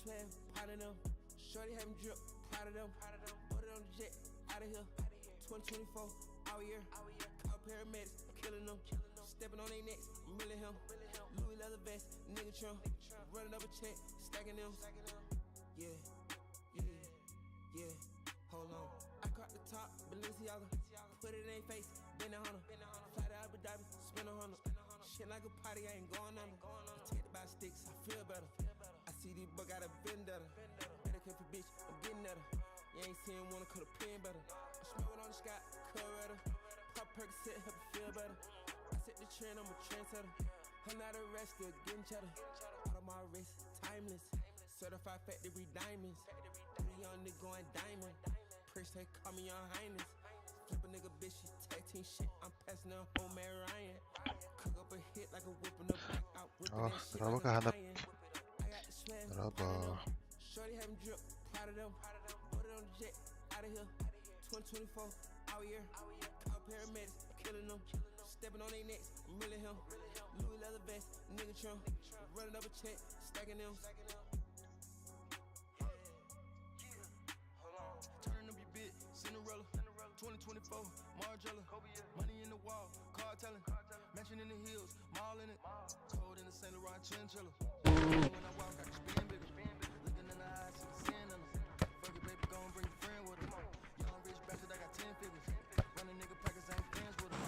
swear, part of them. Shorty having drip, proud of them. Put it on the jet, out of here. 2024, all year. Call paramedics, killing them. Stepping on their necks, I'm really him. Louis leather vest, nigga Trump. Running up a check, stacking them. Yeah, yeah, yeah. Hold on. I caught the top, Balenciaga. Put it in their face, been a hunter. Fly to Abu Dhabi, spin 100. Shit like a party, I ain't going under. Protected by sticks, I feel better. I see these buck got a vendetta. Better careful bitch, I'm getting at her. You ain't seen one, could've pin better. I'm smoking on the sky, Coretta. Pop Percocet, help it feel better. I set the trend, I'm a trendsetter. I'm not arrested, getting cheddar. Out of my wrist, timeless. Certified factory diamonds. Three young nigga going diamond. Prince, they call me Young Highness. Flip a nigga bitch, she tag team shit. I'm passing her home, man Ryan. Cook up a hit like a whipping up back out. اه ضربك هدف ضربة Shorty having drip, proud of them. Put it on the jet, out of here. 2024, all year. Call paramedics, killing them. Stepping on their necks, I'm really him. Louis leather vest, nigga Trump. Running up a check, stacking them. Turn up your bit, Cinderella. 2024, Margiela. Money in the wall, car telling. Mansion in the hills, mall in it. Cold in the St. Laurent chinchilla. When I walk, I can spin, baby. Looking in the eyes, see the sin in them. Fuck it, baby, gon' bring a friend with her. Young rich bastard, I got 10 figures. Run a nigga pockets, I ain't friends with her.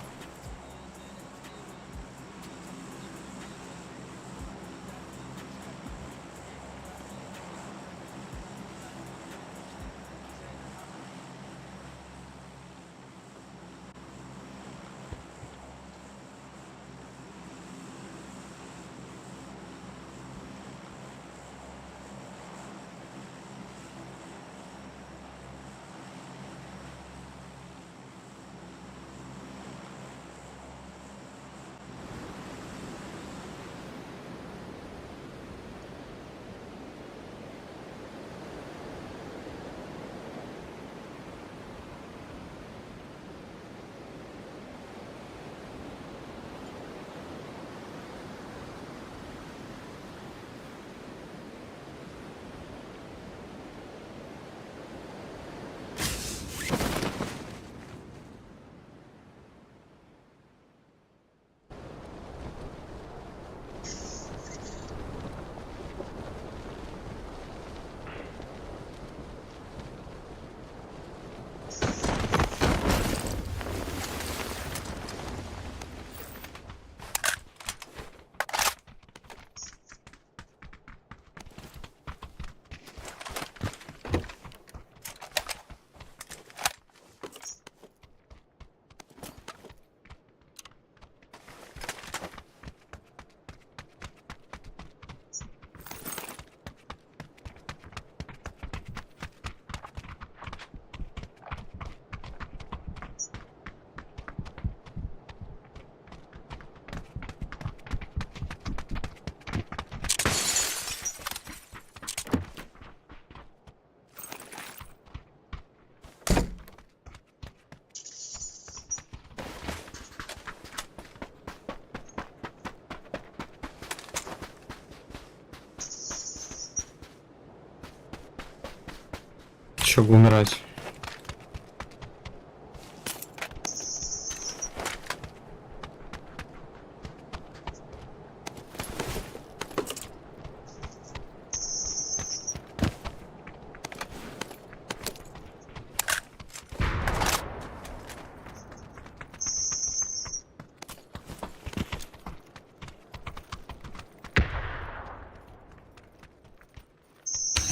Чтобы умирать.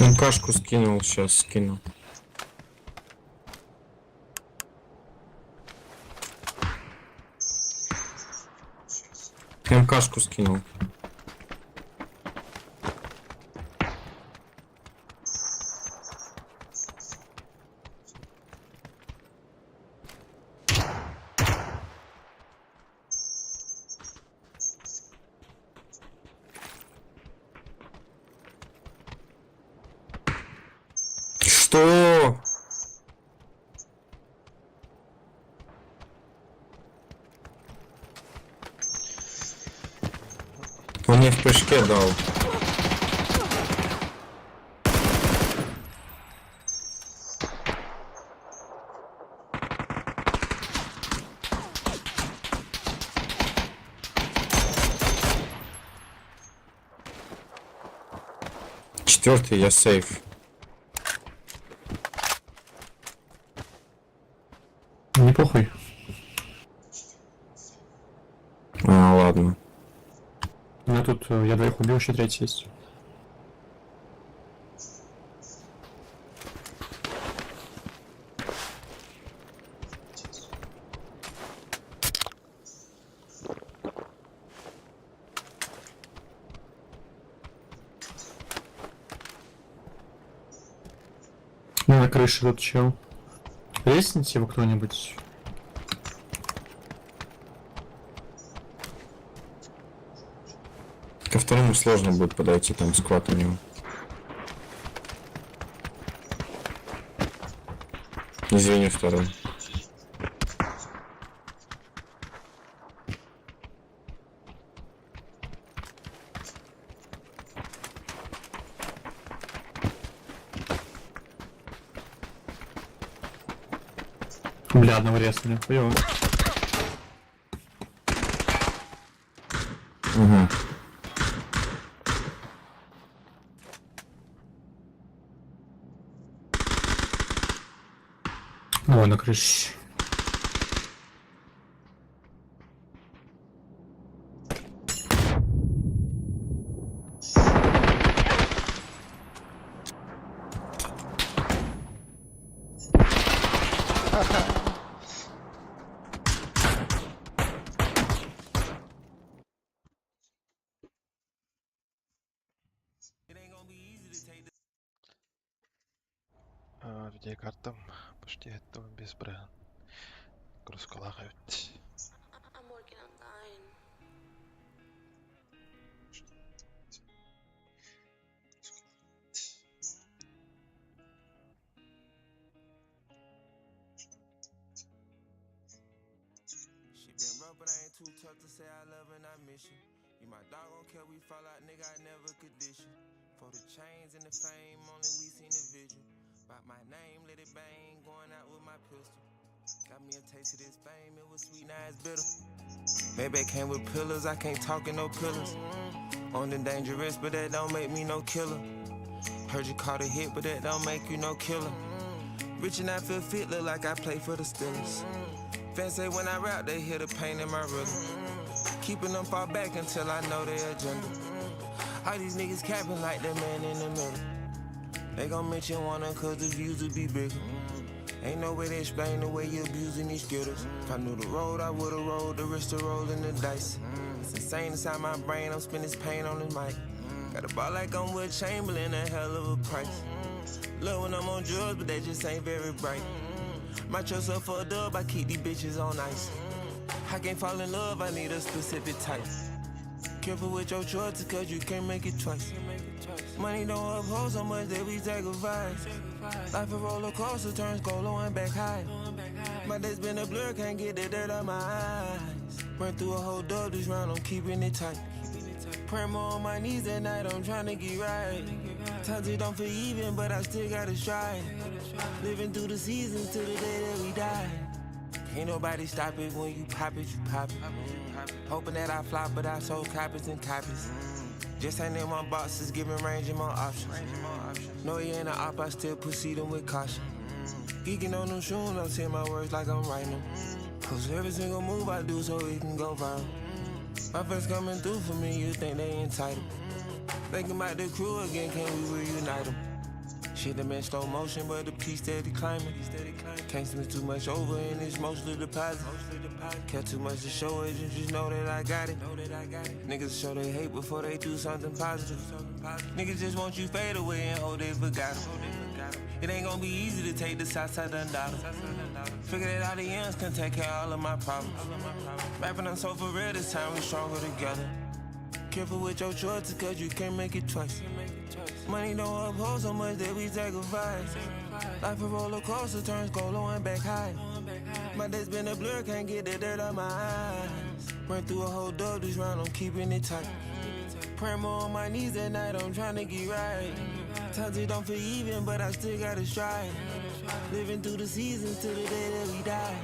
МКшку скинул, сейчас скину. МКшку скинул. Что? Он мне в прыжке дал. 4-й, я сейф. Не похуй. А, ладно. У меня тут, я 2 убил, еще 3 есть. Ну, на крыше тут чел. Лестнице его кто-нибудь? Ко второму сложно будет подойти, там сквад у него. Извини, второй. Бля, одного резали. Хуёво. Угу. Ой, на крыше. Videokartam почти ettevän bisbrään. Kruskala käytti. I'm working online. She been rough, but I ain't too tough to say I love and I miss you. You my dog, don't care we fall out, nigga, I never could dish you. For the chains and the fame, only we seen the vision. About my name, let it bang, going out with my pistol. Got me a taste of this fame, it was sweet, now it's bitter. Baby came with pillars, I can't talk in no pillars. On the dangerous, but that don't make me no killer. Heard you caught a hit, but that don't make you no killer. Rich and I feel fit, look like I play for the Steelers. Fans say when I rap, they hear the pain in my rhythm. Keeping them far back until I know their agenda. All these niggas capping like that man in the middle. They gon' mention one cause the views will be bigger. Ain't no way to explain the way you abusing these skittles. If I knew the road, I would've rolled the risk to rolling the dice. It's insane inside my brain, I'm spending this pain on this mic. Got a ball like I'm Will Chamberlain, a hell of a price. Love when I'm on drugs, but they just ain't very bright. My trust up for a dub, I keep these bitches on ice. I can't fall in love, I need a specific type. Careful with your choices, cause you can't make it twice. Money don't uphold so much that we sacrifice. Life a roller coaster, turns go low and back high. My day's been a blur, can't get the dirt out my eyes. Run through a whole dub this round, I'm keeping it tight. Praying more on my knees at night, I'm trying to get right. Times it don't feel even, but I still gotta strive. Living through the seasons till the day that we die. Ain't nobody stop it when you pop it, you pop it. Hoping that I flop, but I sold copies and copies. Just ain't in my boxes, giving range and more options. No, you ain't an op, I still proceeding with caution. Geeking on them shoes, I'm saying my words like I'm writing them. Cause every single move I do so it can go viral. My friends coming through for me, you think they entitled. Thinking about the crew again, can we reunite them? Shit done been slow motion, but the piece steady climbing. Can't spend too much over and it's mostly deposit. Care too much to show it, you just know that I got it. Niggas show they hate before they do something positive. Niggas just want you fade away and hope they forgot it. It ain't gonna be easy to take the Southside $1. Figure that all the ends can take care of all of my problems. Rapping on so for real, this time we stronger together. Careful with your choices, cause you can't make it twice. Money don't uphold so much that we sacrifice. Life a roller coaster, turns go low and back high. My day's been a blur, can't get the dirt out my eyes. Run through a whole dub this round, I'm keeping it tight. Praying more on my knees at night, I'm trying to get right. Times it don't feel even, but I still gotta strive. Living through the seasons till the day that we die.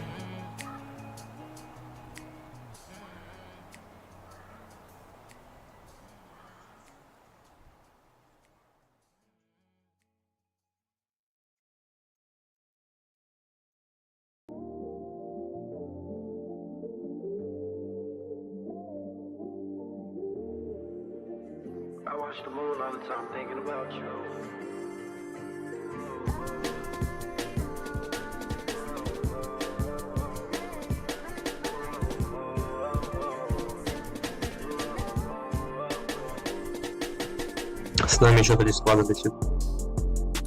I watch the moon all the time thinking about you. С нами что-то здесь склада летит.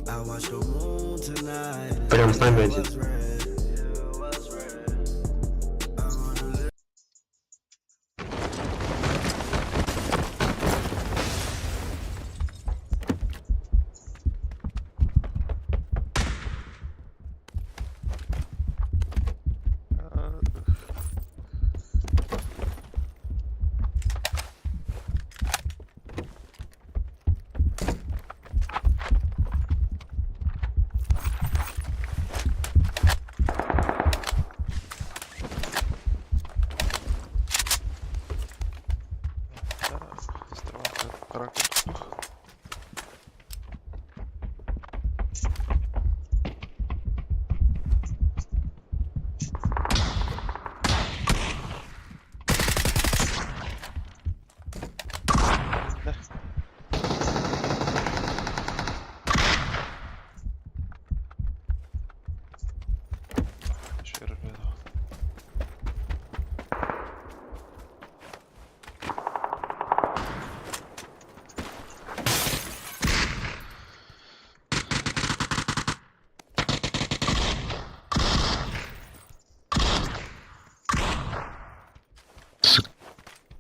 I watch the moon tonight. Прям с нами один.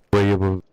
Поебал.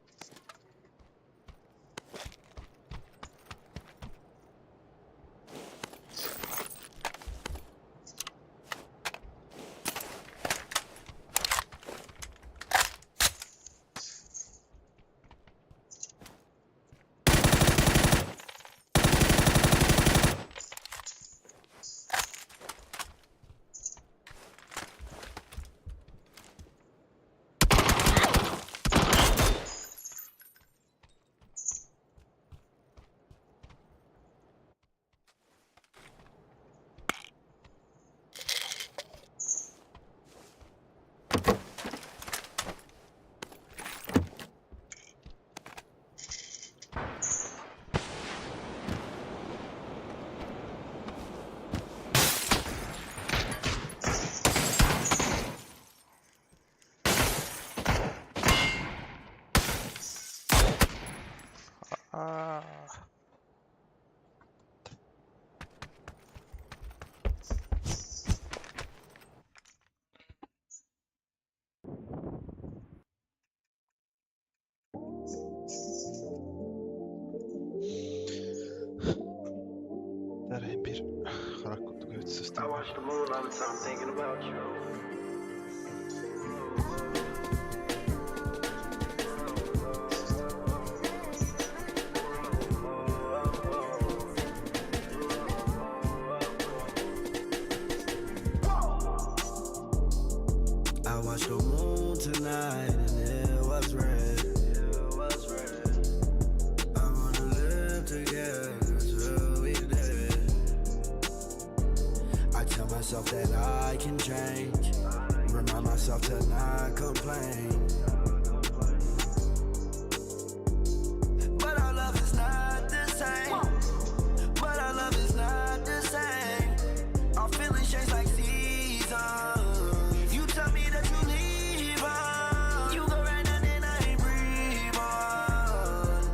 I watch the moon all the time thinking about you. I watched the moon tonight and it was red. I wanna live together till we dead. I tell myself that I can change. Remind myself to not complain. But our love is not the same. But our love is not the same. Our feelings change like seasons. You tell me that you leave on. You go right now and I ain't breathe on.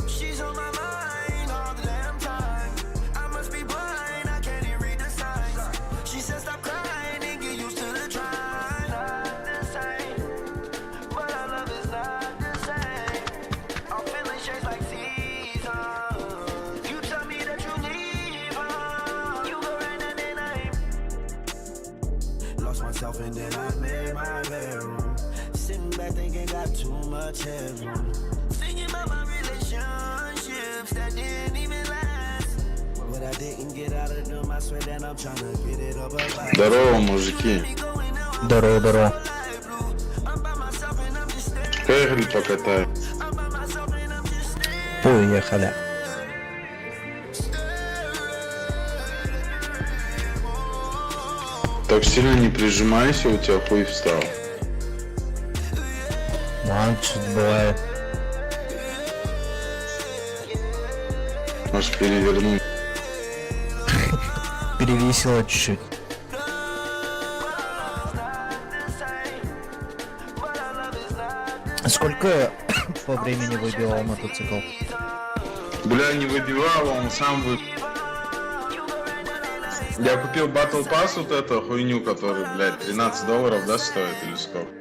She's on my mind all the damn time. I must be blind, I can't even read the signs. She said stop crying and get used to the trying. Not the same, but our love is not the same. Our feelings change like seasons. You tell me that you leave on. You go right now and I ain't. Lost myself and then I made my bedroom. Sitting back thinking got too much headroom. Thinking about my relationships that didn't even last. What I didn't get out of them, I swear that I'm trying to get it up above. Здорово, мужики. Здорово, здорово. Поехали покатаем. Поехали. Так сильно не прижимайся, у тебя хуй встал. Ладно, что-то бывает. Может перевернуть. Перевесило чуть-чуть. Сколько по времени выбивал мотоцикл? Бля, не выбивал, он сам вы. Я купил Battle Pass вот эту хуйню, которая, блядь, $13, да, стоит или сколько?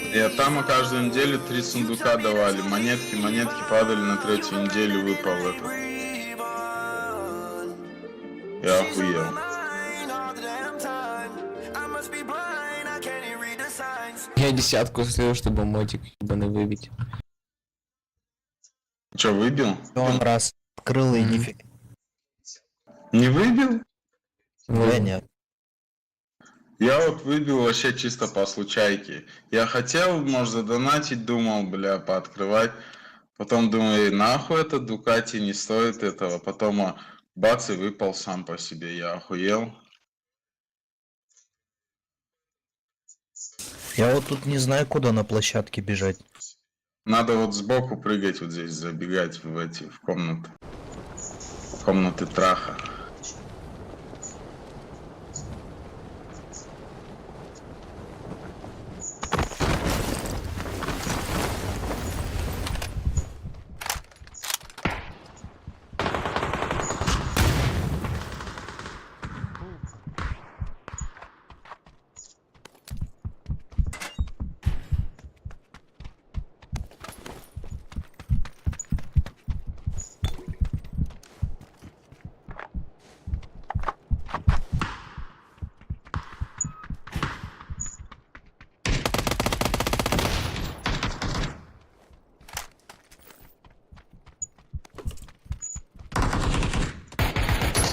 И там мы каждую неделю 3 сундука давали. Монетки падали на 3-ю неделю, выпал этот. Я охуел. Я 10-ку слил, чтобы мотик ебаный выбить. Че, выбил? Он раз открыл и нифига. Не выбил? Да нет. Я вот выбил вообще чисто по случайке. Я хотел, может, задонатить, думал, бля, пооткрывать. Потом думаю, нахуй этот Дукати, не стоит этого. Потом бац, и выпал сам по себе. Я охуел. Я вот тут не знаю, куда на площадке бежать. Надо вот сбоку прыгать, вот здесь забегать в эти, в комнаты. Комнаты траха.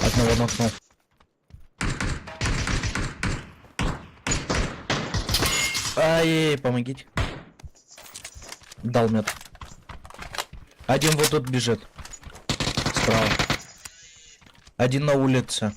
Одного нокнул. Ай, помогите. Дал мед. Один вот тут бежит. Справа. Один на улице.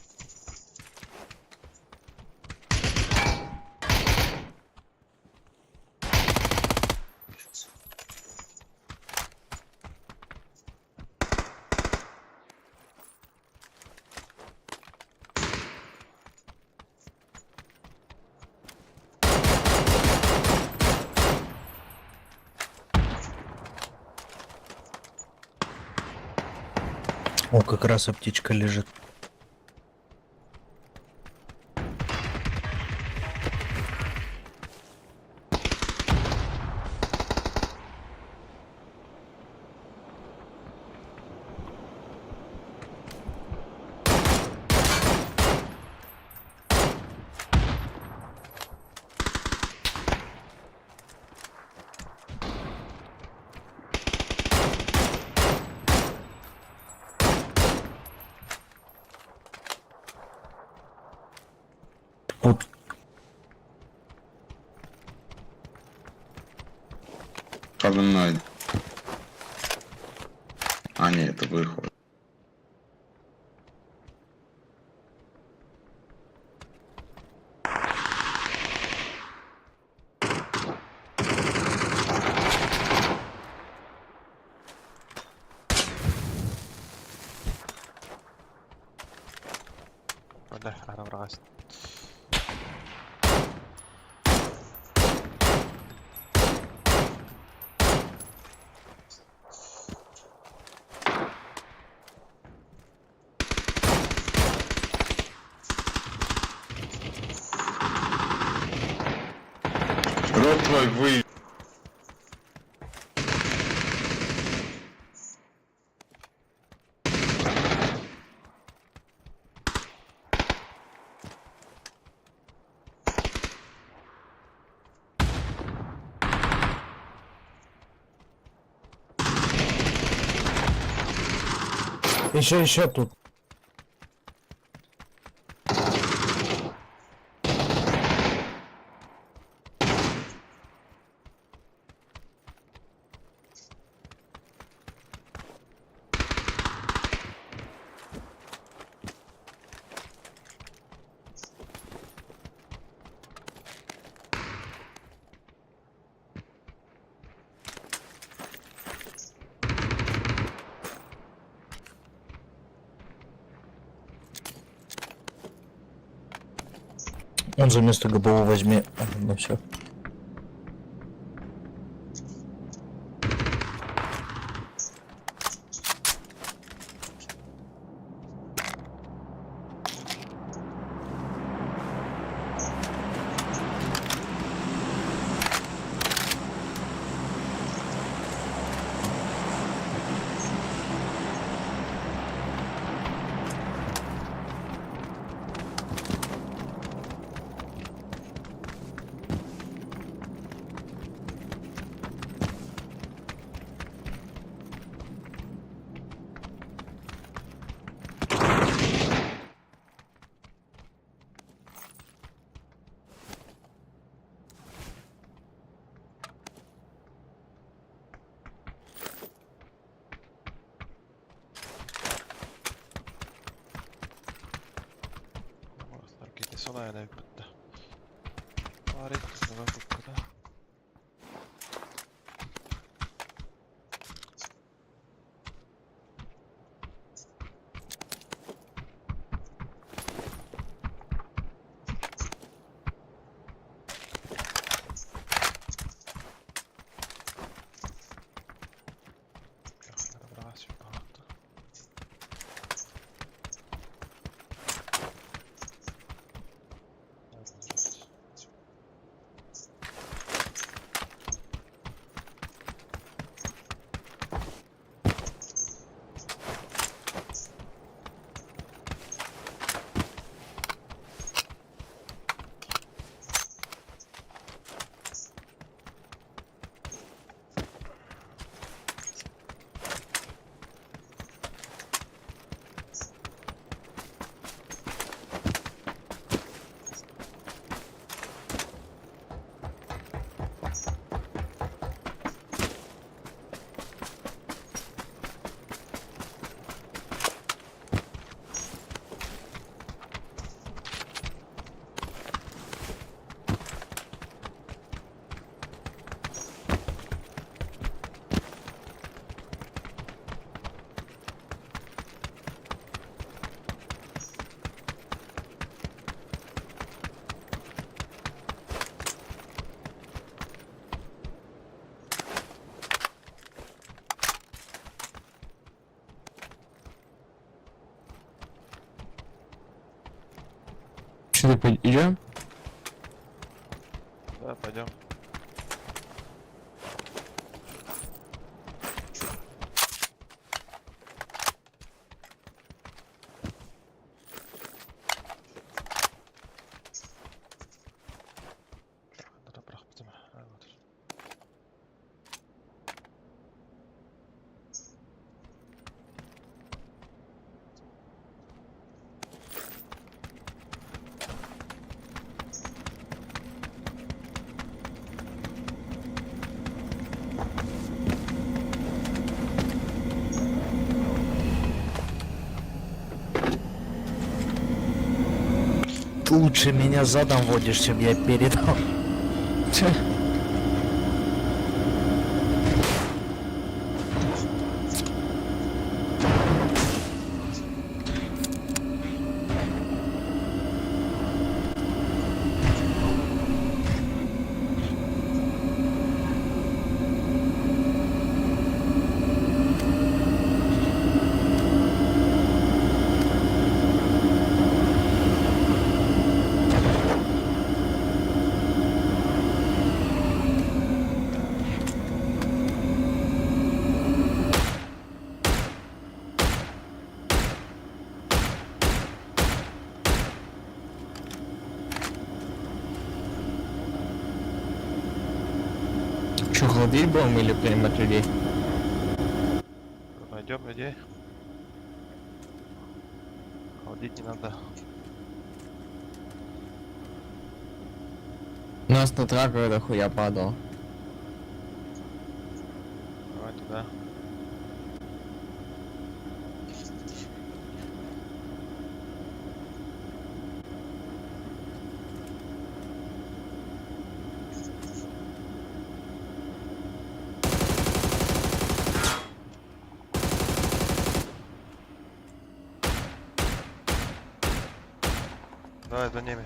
О, как раз аптечка лежит. Вот. Подо мной. А, нет, это выход. Udah, arah rakas. Рот твой вы. Еще тут. Он за место ГБУ возьми. Ну все. Tarkit sona ja näyttää. Pari, hyvä kukkata. Что ты идем? Да, пойдем. Ты лучше меня задом водишь, чем я передал. Что, холодить будем или принимать людей? Найдем людей. Холодить не надо. У нас на траку это хуя падал. Давай туда. Давай за ними.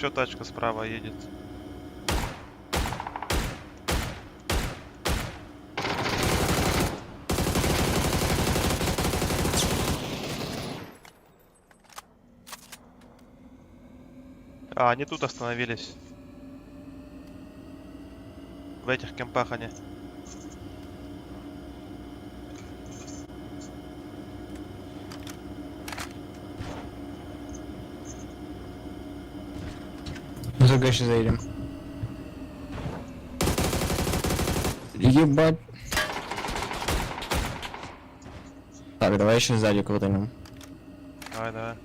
Еще тачка справа едет. А, они тут остановились. В этих кемпах они. Мы только сейчас заедем. Ебать. Так, давай еще сзади крутанем. Давай, давай.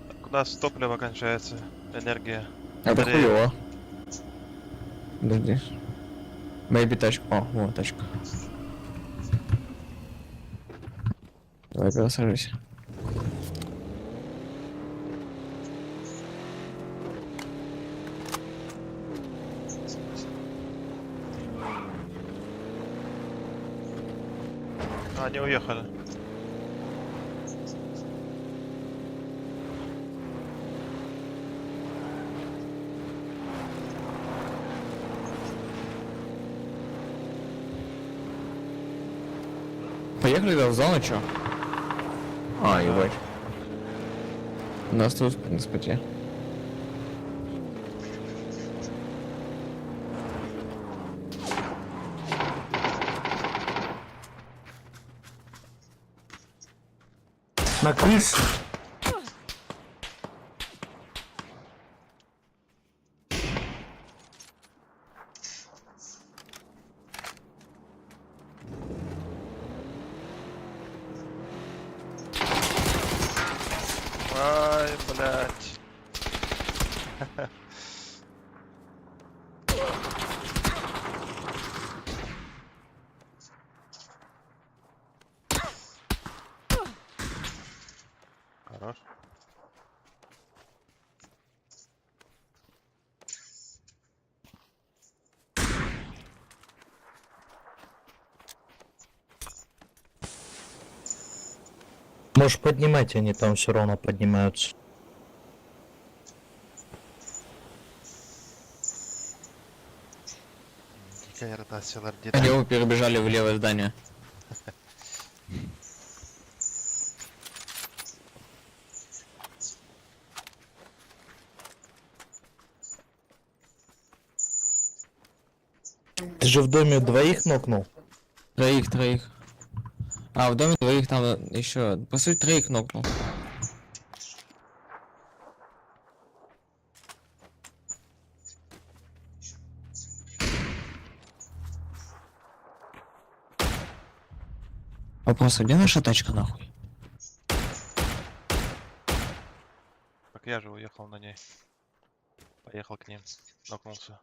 Так, у нас топливо кончается. Энергия. Это Батарея. хуёво. Подожди. Бэйби тачка. О, вот тачка. Давай пересаживайся. А, они уехали. Поехали да, в зону, чё? А, ебать. У нас тут на споте. На крыше. Ай, блядь. Хорош. Можешь поднимать, они там все равно поднимаются. Какая ротация лордит. Они оба перебежали в левое здание. Ты же в доме двоих нокнул? Троих. А, в доме двоих там еще. По сути, троих нокнул. Вопрос, а где наша тачка нахуй? Так я же уехал на ней. Поехал к ним. Нокнулся.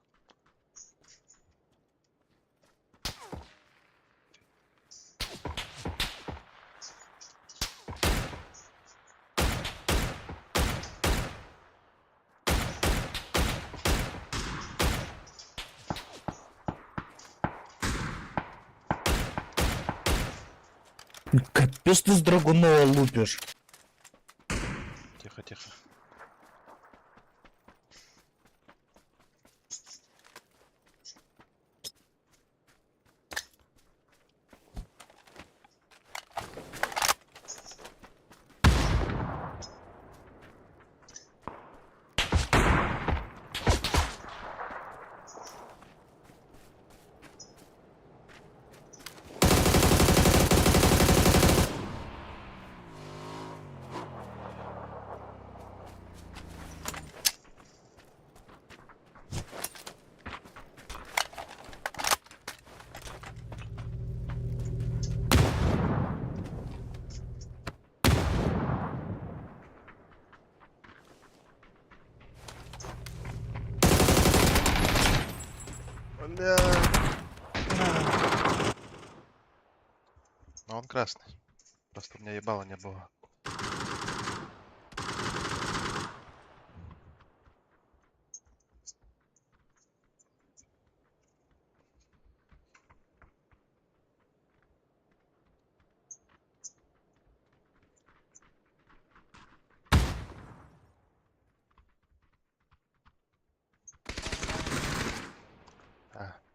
Капец ты с Драгунова лупишь. Тихо, тихо. Бля. Но он красный. Просто у меня ебала не было.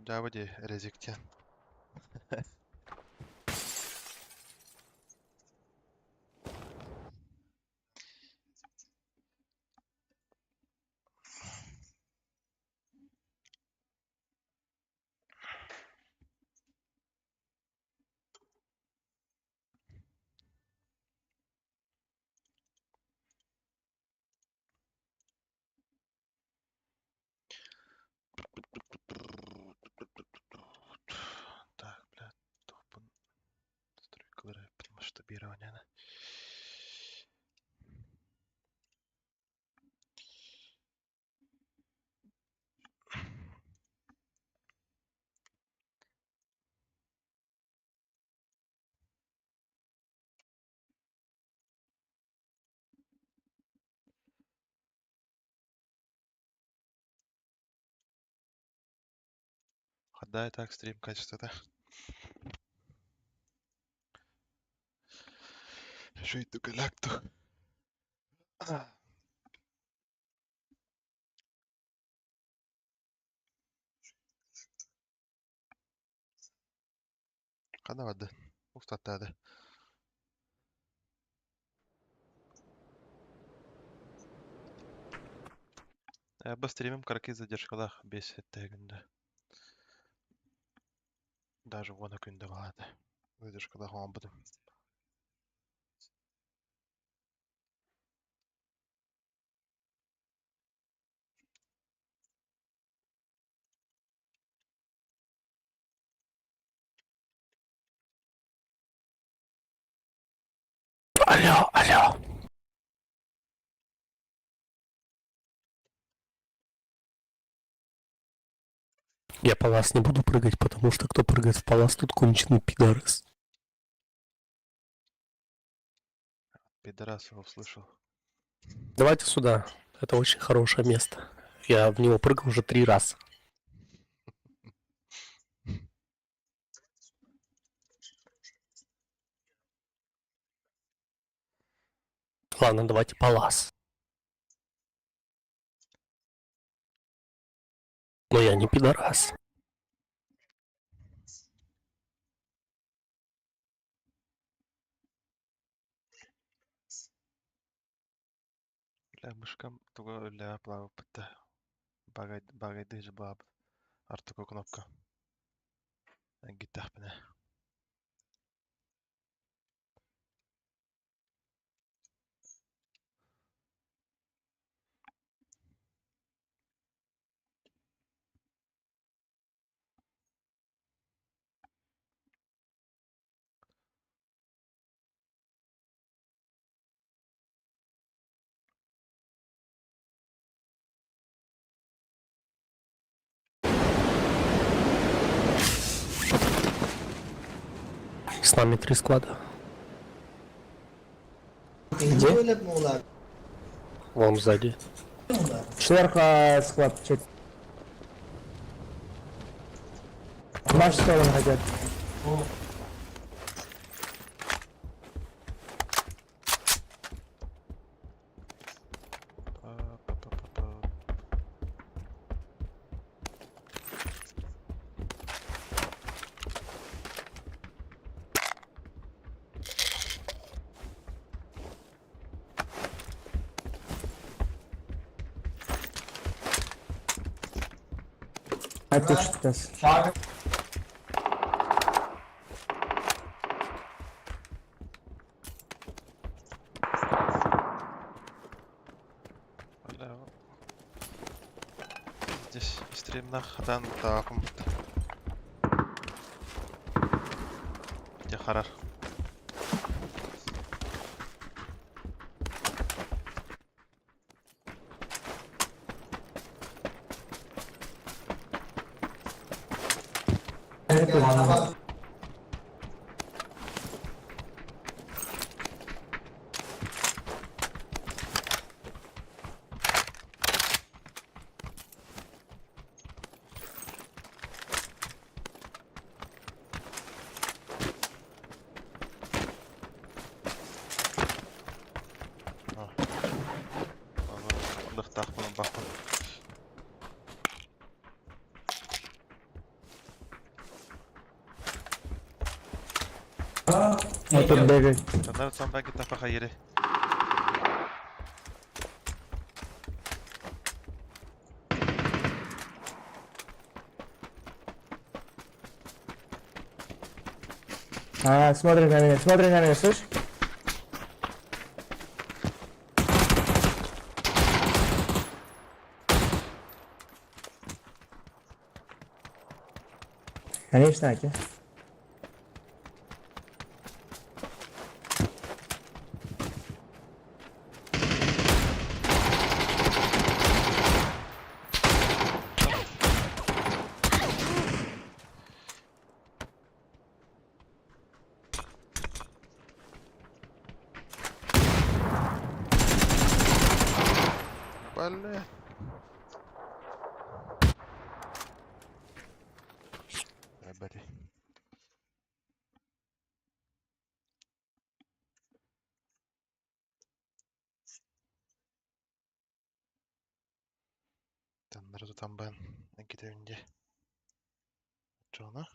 Жабыди резиктен. Так, блядь, топан. Стройкалары масштабирования. Ходай так, стрим качество-то. Жить до галакту. Ханавады. Устатады. Стримим караки задержкалах бесит тегінде. Даже оны күнді қалады. Задержкалах оған бұдым. Алло. Я по вас не буду прыгать, потому что кто прыгает в палас, тут конченый пидорас. Пидорас его услышал. Давайте сюда. Это очень хорошее место. Я в него прыгал уже 3 раза. Ладно, давайте палас. Но я не пидорас. Бля, мышкам туго ля плаву пытта. Багайды же баб. Артуко кнопка. Гитах піне. С нами 3 склада. Где? Вон сзади. Четверка склад. В нашу сторону хотят. Это сейчас. Здесь стримна хадан таақым. Где харар? Вот тут бегает. Tanrı son belki tafaka yeri. Смотри на меня, слышь? Конечно, Аки. Бля. Ебать. Tanrı tutan ben. Gidince. Çoğuna.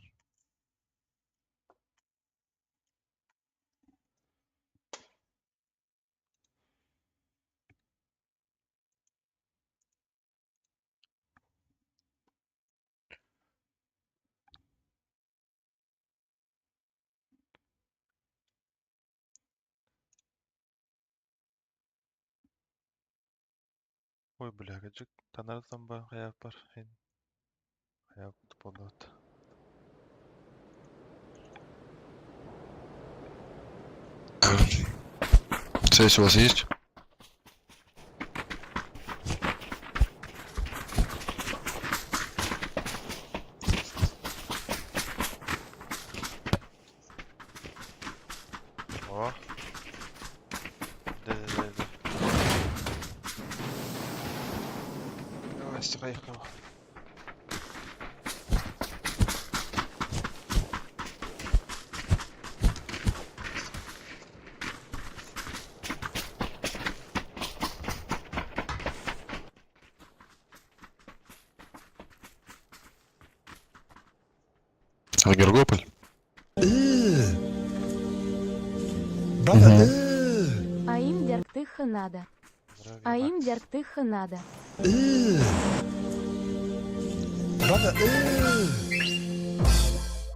Ой, бля, гачык. Tanrı tutan ben hayat var. Hayat tutan. Связь у вас есть? О. Да. Давай, стихай их кого. Алгерголь? А им дярктыха надо. А им дярктыха надо.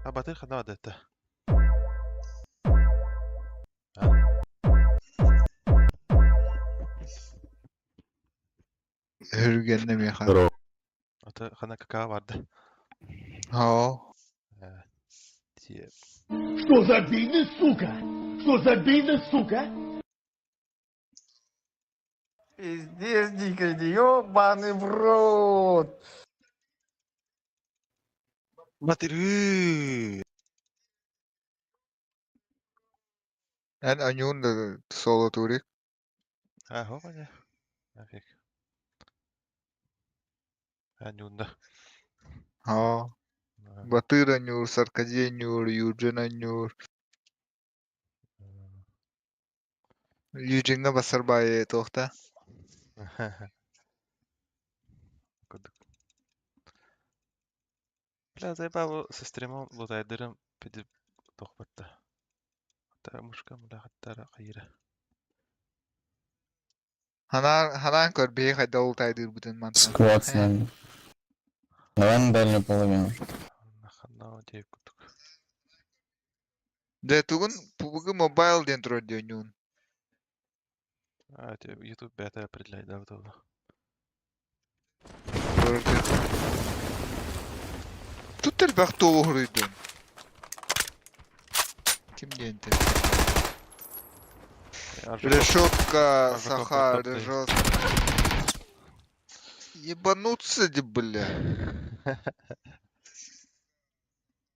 А батыха надо это. Hürgen'le mi yakın? Здорово. Ata hana kakao vardı. Ha. Diye. Что за бизнес, сука? Что за бизнес, сука? Пиздец, дикий, ёбаный в рот. Batırı. En anyun da solo turik. Ha ho ne? Nafiek. Anyunda. Ha. Batır anyur, Sarkadi anyur, Yurgen anyur. Yurgen'e basar baye tohta. Kuduk. Bля, заебал со стримом лутайдырым пидip тохпатта. Hatta muşka mı da hatta hayır. Hanan kör bey hayda ultaydır bütün mantık. Сквот с нами. Давай на дальнюю половину. Нахана diye kuduk. De tugun pubugu mobile dentro de anyun. А, это YouTube бета определяет, да, вот это. Тут тербах doğruydun. Kim diyente? Решетка, Саха, решетка. Ебануться, бля.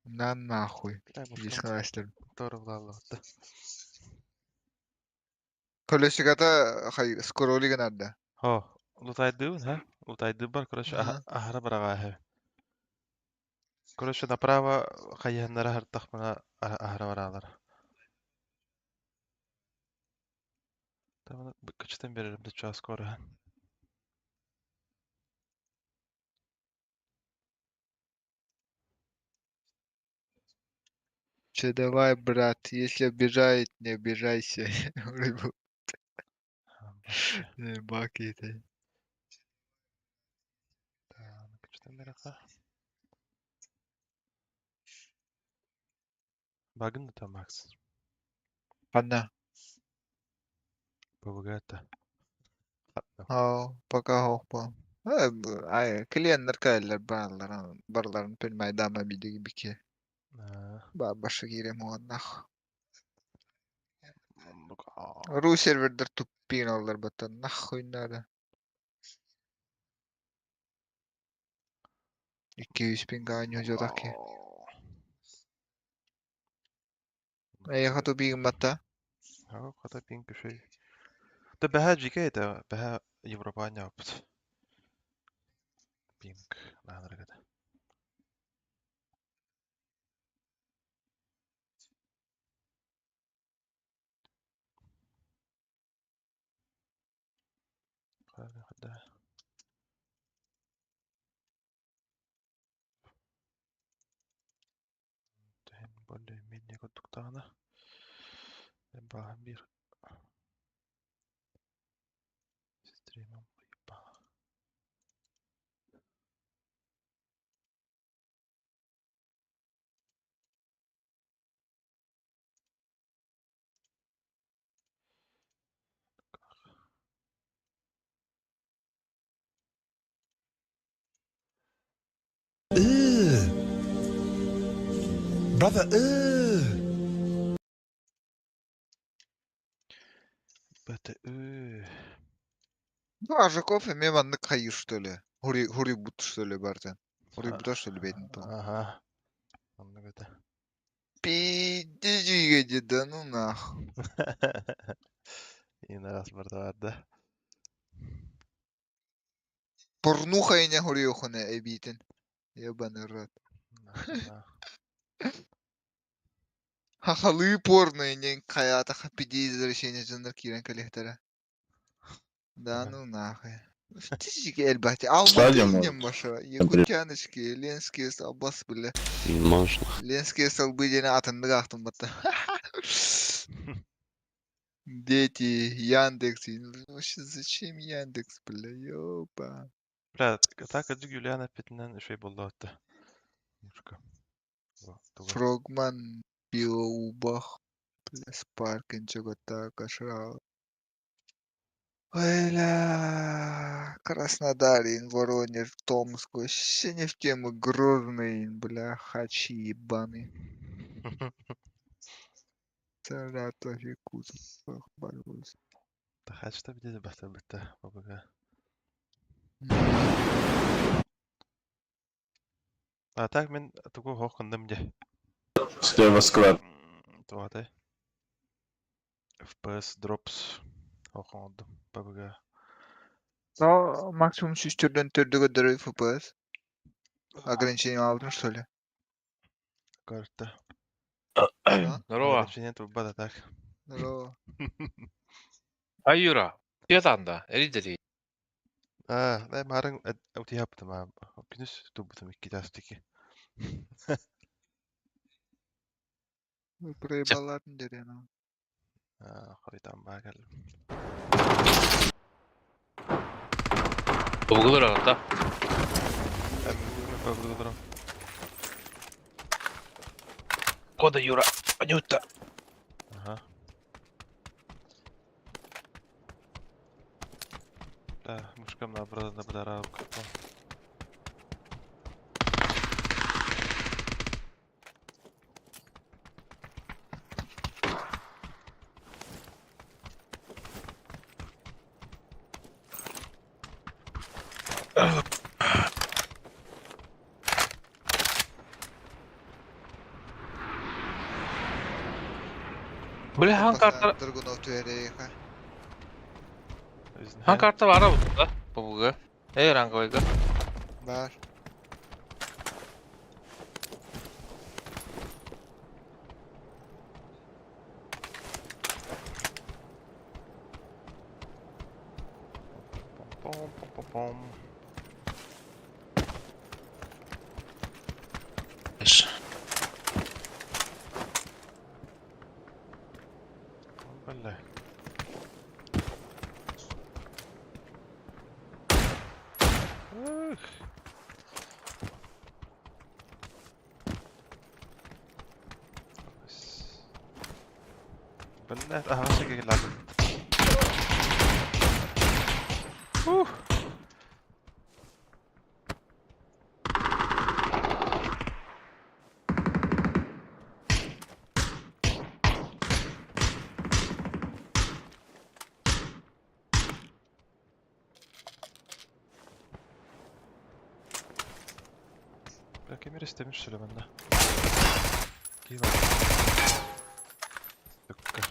На нахуй. Здесь хастер. Тоже влало. Kolesигата хай скороли ganada. О, лутайдын, ха? Лутайдын бар, короче, ахара барага. Короче, направо хайяннара хартахмана ахара баралар. Там качтан берерим de час скоро. Че, давай, брат, если обижает, не обижайся. Рыбу. Баки ты. Багын да Макс. Одна. Побогата. Пока хопа. Ay, klientler kayırlar barların pen maydama bir gibi ki. Başı girem ondan. Ru serverder tuppin alır batan. Nahhuy nada. 200 bin ganyo jodak ki. Ay, hatu bir matta. Хата пинг шей. Да бэха жигэ да бэха Европаня опт. Пинг наанарагада. Хада. Тэн более менее готуктана. Бахан bir стримом ба. Brother, Бэте Ну, а Жаков имеем одна каир, что ли? Хурибут, что ли, бартен? Хурибута, что ли, бедный был? Ага. Наанарагада. Пиздежиге, да ну нах. Yine rast vardı. Порнуха и не хуриохуне, эбитен. Ебаный рот. Хахалы порно, не каята хапиди изрешение жанр кирен коллектора. Да ну нахуй. Тишики эльбати. Алматы инем баша. Якутяночки, Ленские столбас, бля. Можно. Ленские столбы дене атынды кактым бата. Дети, Яндекс. Вообще зачем Яндекс, бля, ёпа. Bля, так acı Julian Appet'den şey buldu hatta. Мушка. Фрогман, Биоубах, Спарк, Инчагота, Кашрал. Бля, Краснодар, Воронеж, Томск, вообще не в тему, Грозный, бля, хачи ебаный. Саратов, Якутск, Барбос. Да хачта bir de bahtar bitti babaga. А так мен тугу хокындым же. Слева склад. Тугаты. FPS drops хокындым бабага. Но максимум шестерден төрдөгө дөрөй FPS. Ограничение алдым, что ли? Карта. Здорово. Ограничение бада так. Здорово. А Юра, 뛰어간다. 애리들이. 네 말은 어디 yaptım Gündüz tuttum iki dastaki. Проебалатын дер ана. Хaritam bana geldim. 보고 들어갔다. Ben burada duram. Кода Юра. Анюта. Ага. Да, мушкам на бадара. Бля, 한 карта. 한 карта var ha burada. Babuga. Eğer hangi Var. Pom. Валлай. Ух. Блядь, ага, шеге лазим. Ух. Кемер истемеш шөлі банда. Кейла. Түккі.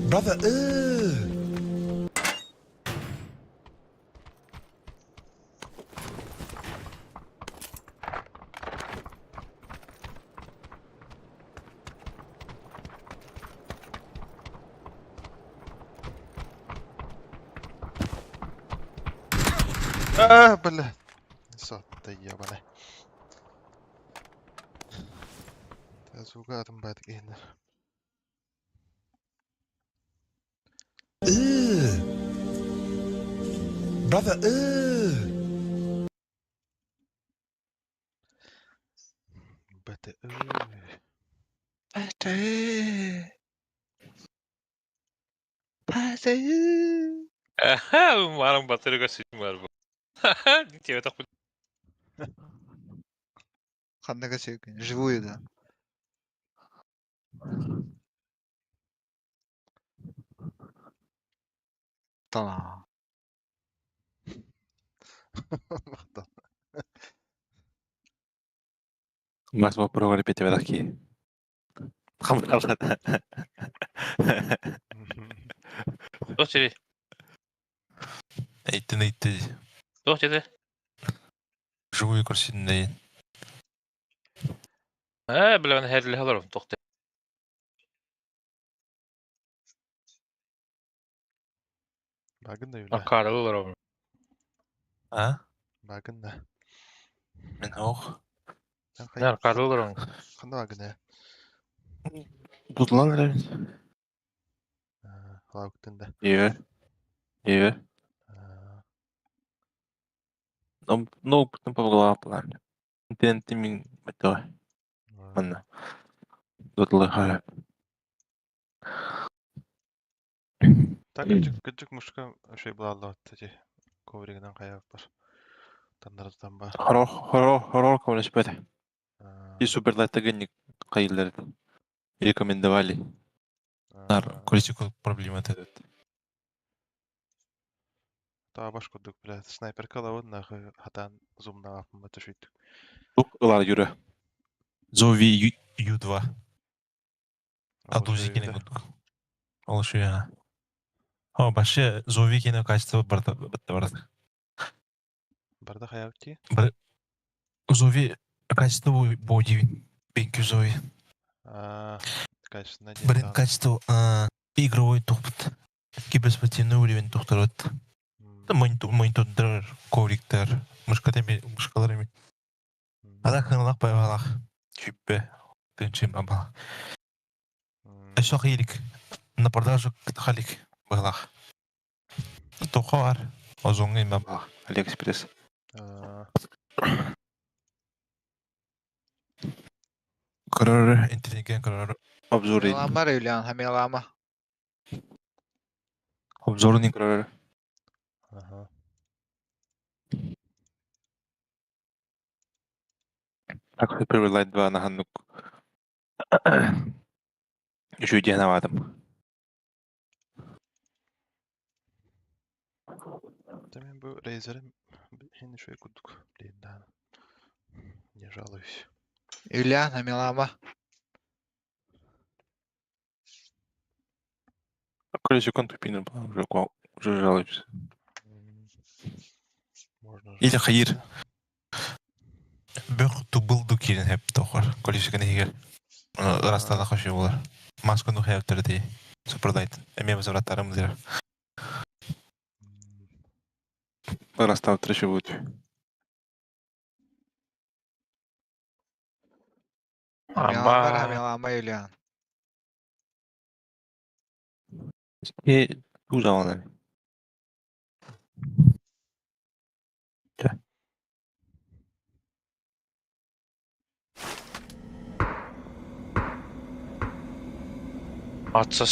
Brother, Блядь. Сотта ебаный. Звука атым байтык ендер. brother, Бәті. Аха, умарам батырга сүйім бар бұл. Ха-ха, тебе так Ханнага сөйкен. Живую, да. Tamam. Más voy a probar el de aquí. Doch dedi. Eğitti. Doch dedi. Живую көрсетіндейін. Білген әрілі аларым, doch dedi. Bagın da öyle. Karlı alarım. Ha? Bagın da. Ben ook. Ne karlı alarım. Kanda bagın ya. Tutulan öyle. Hala kutunde. İyi. Ну, потом повгла план. Ты ми это. Манна. Дотлы халя. Так küçük muşka şey bulalım dedi. Ковригинен каяк бар. Тандардан бар. Хорор ковриш бәді. И суперлайтагенник қайылдарды. Рекомендовали. Нар критикал проблема дедет. Та баш кудук, блядь. Снайперка да вот нахуй хатан зумна апма төшүйт. Тук ылар юры. Зови Ю2. Адузи кене кудук. Ол шу яна. О, башы Зови кене качество барды. Барды хаяк ки? Зови качество боудивин. Бенки Зови. Качество Брин качество игровой тухпут. Киберспортивный уровень тухтарат. Монитор, ковриктер, мышкаларами. Ада хыналак байбалак. Чүппе. Тынчым абалак. Эшо хилик. На продажу халик байлак. Тоқа бар. Озоңы абалак. Алиэкспресс. Карар интеллигент карар. Обзор edin. Yalan var öyle hem yalama. Обзорный карар. Ага. Так, Hyperlight 2 на ханнук. Еще идея на ватом. Да мен bu Razer'im şimdi şöyle kurduk. Блин, не жалуюсь. Юлиана, мелама. Короче, контупина была, уже жалуюсь. Можно Или жаловаться. hayır. Бөх тубылду кирен hep тохор. Количество егер. Растада хошу булар. Маскуну хәптер ди. Супердайт. Эме возвратарым дир. Растав треше будет. Мелама, Юлиан. И ужаланы. Atsa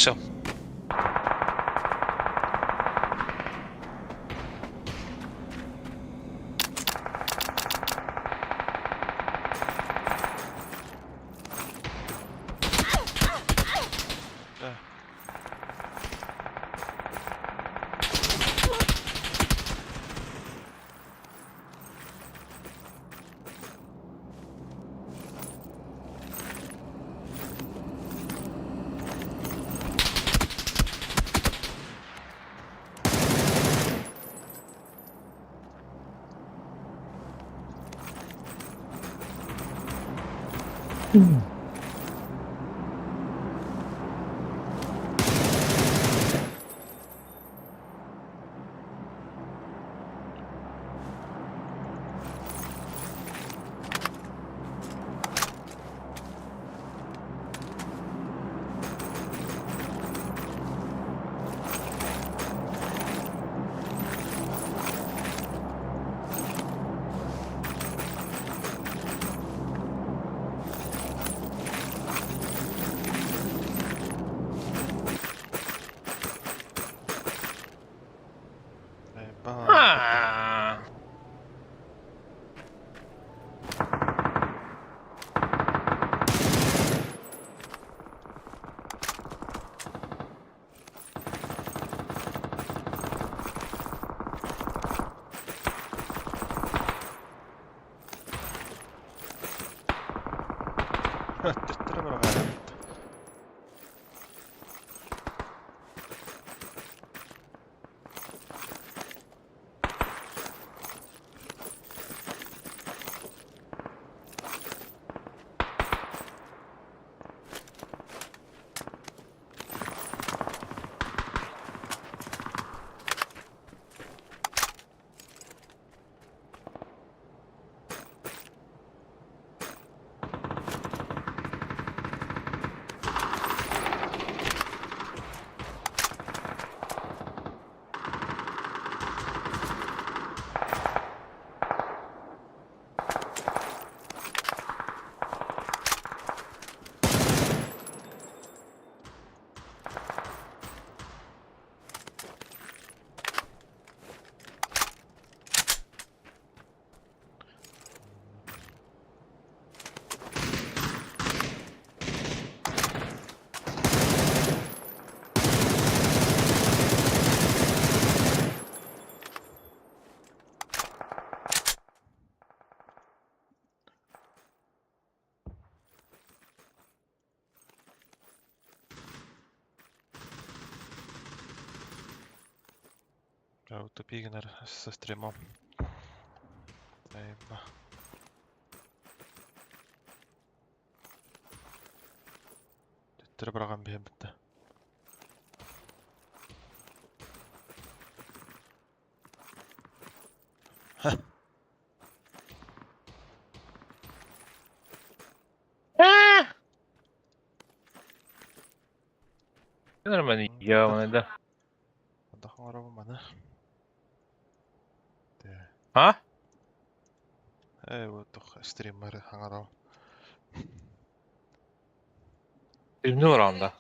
Тестер бара. Я утопигнер со стримом. Ейба. Тестер бараган бем битте. Нормально, явно, да. Дахан арабы мана. А? Вот тох стример хангарау. Filmli oranda.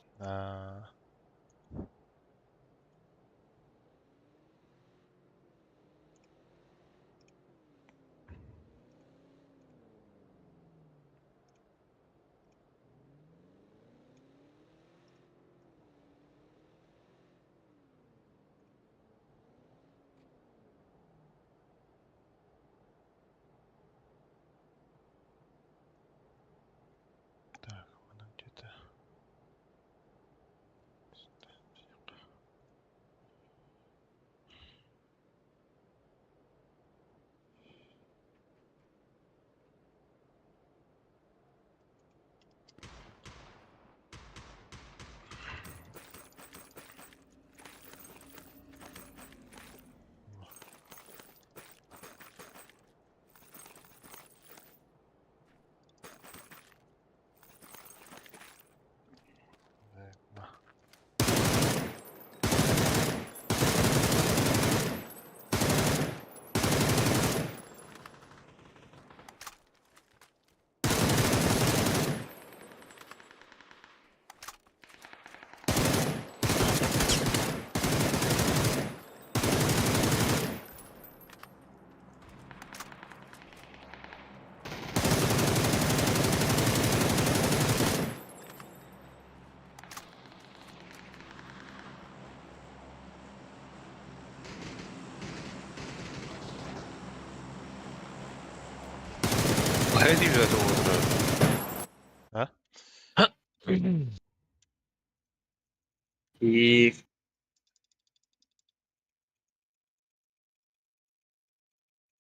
Ne diyeyim zaten olur. Ha? Киев.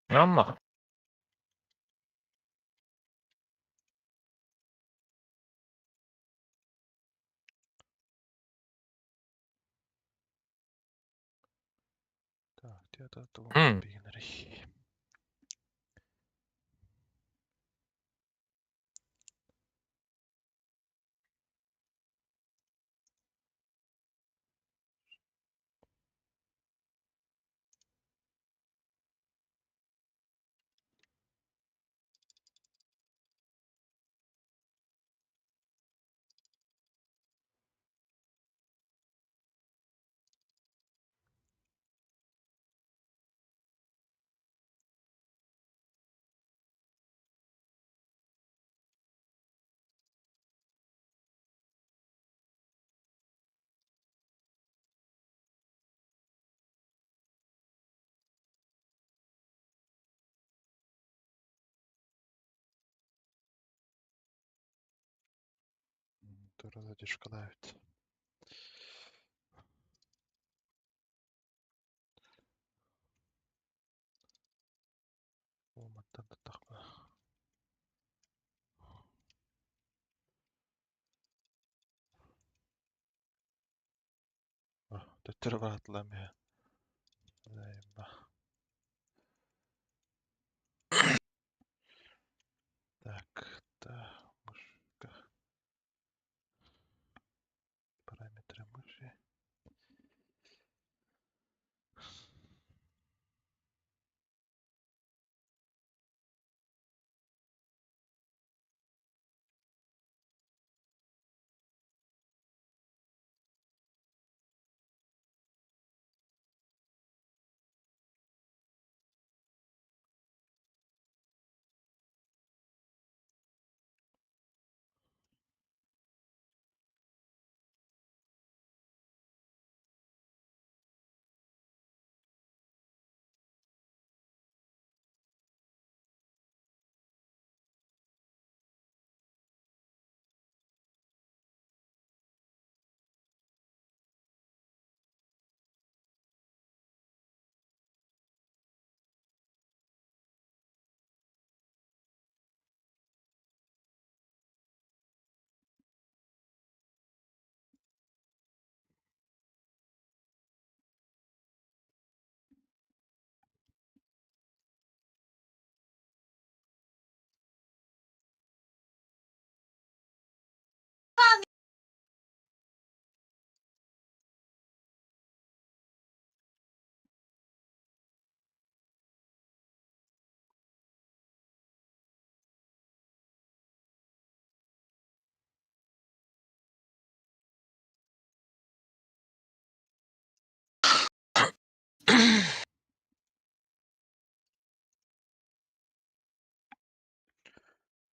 Ama. Так, где-то тут Hmm. бигнери. Турада дешкалають. Olmadan da takma. Töttürü var atlamaya. Так, да, мышка. Параметры мыши.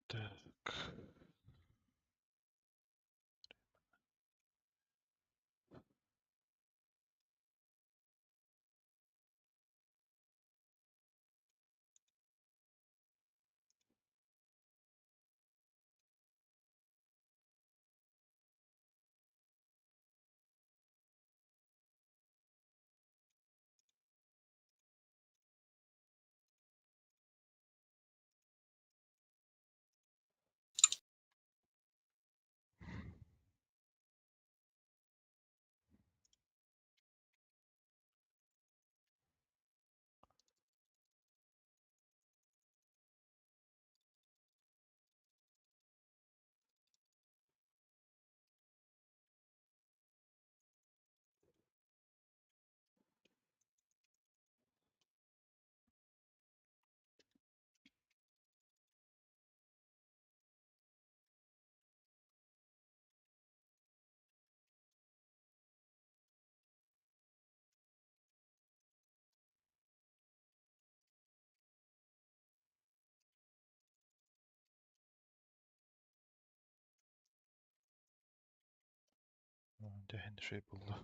Так. Дехин şey buldu.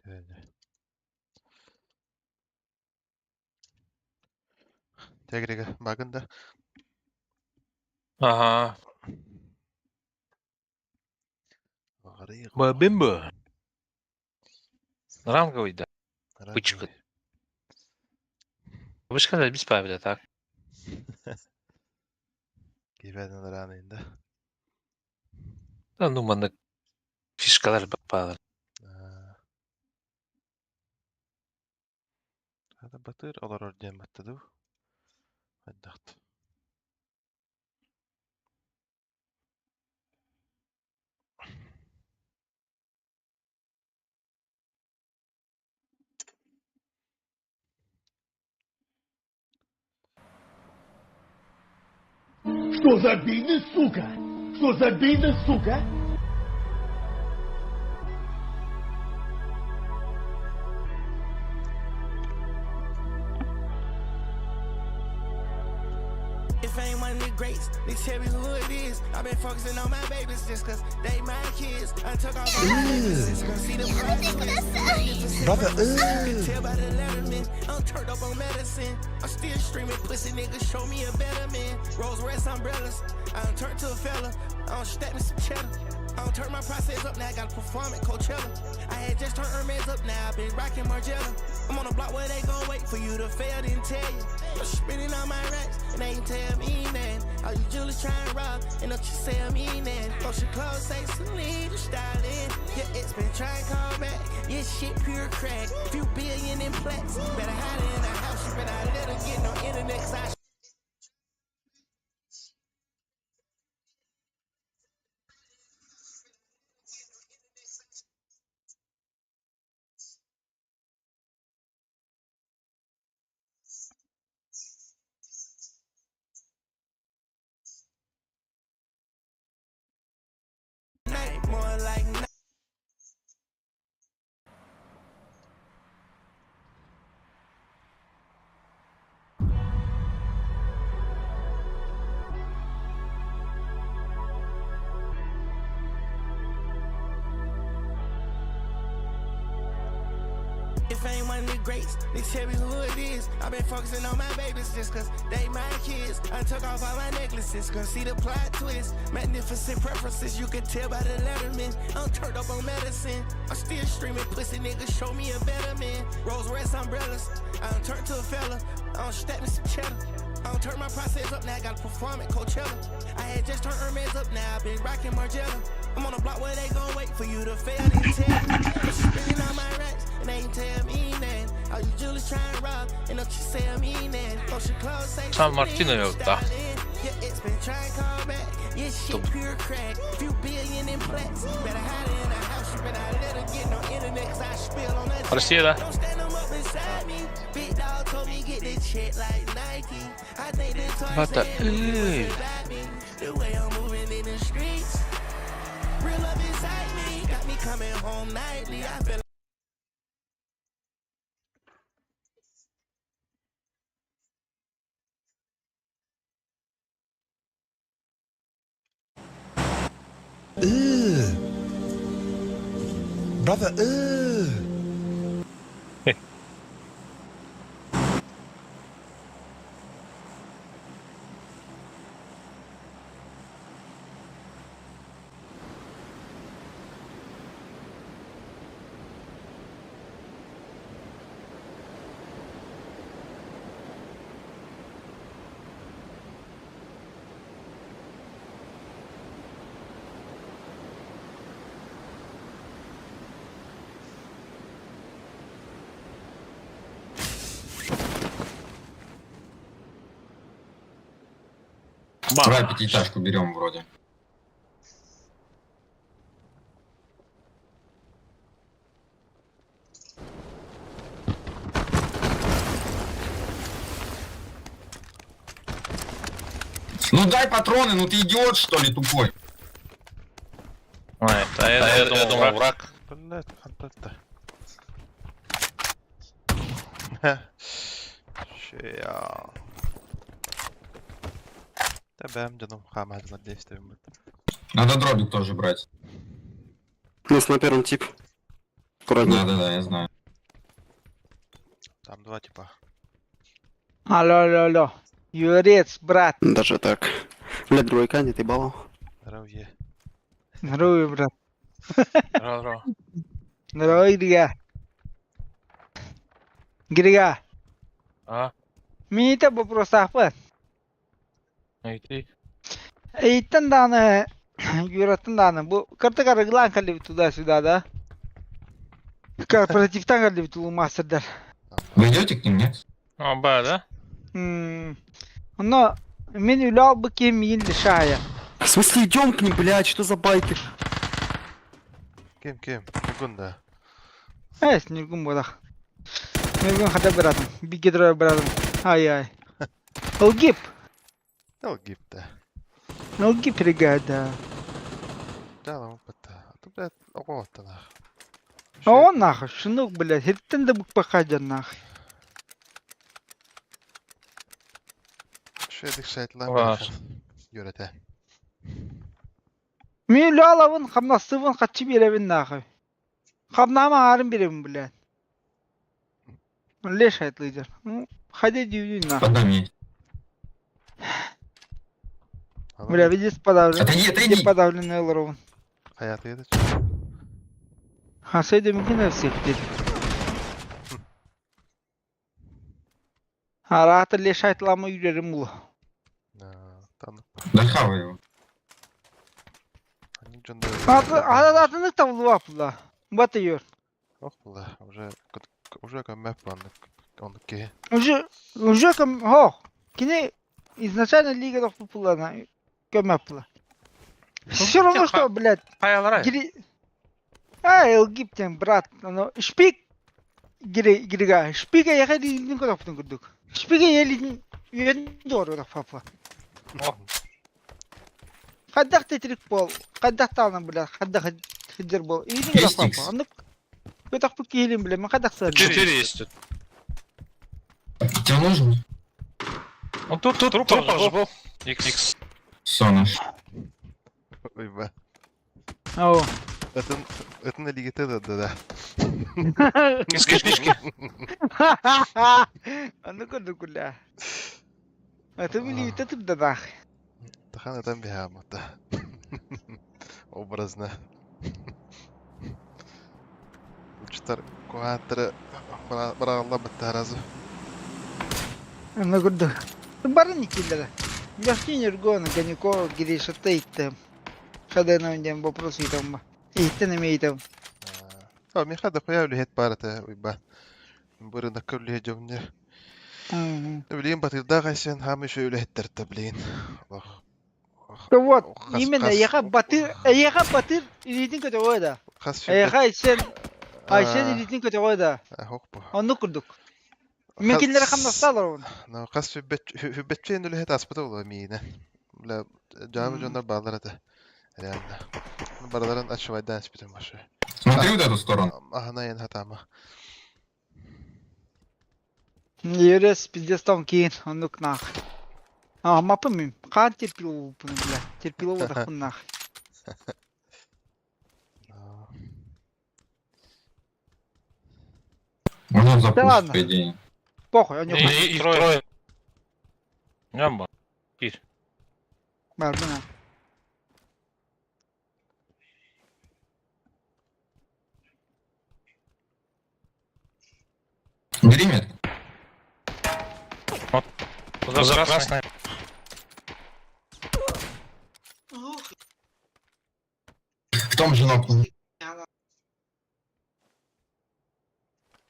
Dedi. Тегриге багында. Ага. Гарыга. Бимбо. Ранговый, да. Бычка. Бычка да без пабеля, так. Кибеден раны инде. Да, ну, мана фишкалар бапалар. Hada batır olar ordan battadı. Haddaqt. Что за бизнес, сука? Что за бизнес, сука? If ain't one of the greats, they tell me who it is. I've been focusing on my babies just cause they my kids. I took off all my necklaces, gonna see the brother, tell by the letterman, I'm turned up on medicine. I'm still streaming pussy niggas, show me a better man. Rolls Royce umbrellas, I done turned to a fella. I don't stack me some cheddar. I don't turn my process up now, I gotta perform at Coachella. I had just turned Hermes up now, I've been rocking Margiela. I'm on a block where they gon' wait for you to fail, didn't tell you. I'm spinning on my racks, and they ain't tell me nothing. All you jewelers trying to rob, and don't you sell me nothing. Ocean clothes say Celine, you styling. Your ex been trying to call back, your shit pure crack. Few billion in plaques, better hide it in the house, you better not let her get no internet, 'cause I night, more like night. If ain't one of the greats, they tell me who it is. I've been focusing on my babies just cause they my kids. I took off all my necklaces, gonna see the plot twist. Magnificent preferences, you can tell by the letterman. I'm turned up on medicine. I'm still streaming pussy niggas, show me a better man. Rolls Royce umbrellas, I done turned to a fella. I don't stack me some cheddar. I don't turn my process up now, I gotta perform at Coachella. I had just turned Hermes up now, I've been rocking Margiela. I'm on a block where they gon' wait for you to fail, didn't tell you. I'm spinning on my racks, and they ain't tell me nothing. All you jewelers trying to rob, and don't you sell me nothing. Ocean clothes say San Martino yok da. your ex been trying to call back, your shit pure crack. Few billion in plaques, better hide it in the house, you better not let her get no internet, 'cause I spill on that. Россия, Don't stand them up beside me. Big dog told me get this shit like Nike. I think this toy Bata. the way I'm moving in the streets. Real love inside me, got me coming home nightly. I feel Brother, Давай пятиэтажку берем вроде. Ну дай патроны, ну ты идиот что ли тупой? Это, я думал, враг. Блядь, хантатта. Ща. Tamam canım, хамад над действием. Надо дробик тоже брать. Плюс на первом тип. Да, я знаю. Там два типа. Алло. Юрец, брат. Даже так. Бля, другой канет и балл. Здоровье. Здоровье, брат. Здорово. Здоровье, Грига. Грига. А? Меня вопрос ахпат. Найти. Эйтен даны, юратын даны. Бұл карта карыглан калли туда-сюда, да? Корпоративтан калли тулу мастердар. Вы идете к ним, нет? А, ба, да? Но мен улял бы кем yin лишая. В смысле, идем к ним, блядь, что за байки? Кем? Гунда. Эс, ниргун бодах. Ниргун хада братым. Бигедро братым. Ай-ай. Алгип. Алгип-то. Алгип, регада. Да, ладно, пата. А то, блядь, ого-то нах. А он нахуй, шинук, блядь, хиттен да бук пахаджан нахуй. Шедик шайтлан Ваш. бахын. Юрете. Мен улалавын, хамнастывын, хатчы беревін нахуй. Хамнама арын беревін, блядь. Леш айтлыйдыр. Хаде дивдин нахуй. Под нами есть. Бля, видишь, подавлен. Отойди. Подавленный лоровын. Hayatı yedi. Хасайда мүмкін өсек деді. Араты леш айтылама үйрерім ұлы. Tanık. Да хавай его. Hani cunda. Атынық табылы бапылы. Баты yor. Ох, бля, уже как мэп он ки. Уже кам... Хо! Кіне изначально лига дох популарна. Көмәпылы. Все равно, что, блядь. Хаяларай. Элгиптен, брат. Шпик. Гирига. Шпига яха дейін көдіптің күрдік. Шпига елін үйенді орыдық папа. Қаддақ тетрик бол. Қаддақ тағынан, блядь. Қаддақ хиджер бол. Үйенді көдік папа. Анық көдік бүк елін, блядь. Мен қаддақ сәрді. 4 есть тут. Тебе нужен? Он тут труп же был. X. Все наш. Ой, бля. Ау. Это на лиге да. Кишки. Анық көрдік, бля. Это были это ты да. Тахан это бегамата. Образно. Учтар куатра брала баттаразу. Анық көрдік. Барын екелері. Яхтин ергона, ганико, гириша тейттем. Хада на вендем вопрос идем. Иттен имейтем. Ми хада появлю хет парата, уйба. Бұры наккөрлі жомнер. Блин, батырда сен хам еще үлеттерді, блин. Вот, именно, яха батыр илитин көте ойда. Яха сен илитин көте ойда. Оны күрдік. Мекенлері қамнасталар оны. Қас хүбетчен үлет аспыты олы мейіне. Бля, жамы жондар бағлар еді. Реально. Барларын açывайдан спитем башы. Смотри вот эту сторону. Ағына ен хатама. Ерес пиздестан кейін, онық нақ. Мапы мен, қан терпилу бұны, бля. Терпилу одақ бұны нақ. Можно запустить, по идее. Похуй, он И трое. Нямба. Ир. Бар, бұна. Гримет. Вот. За красный. В том же нокнул.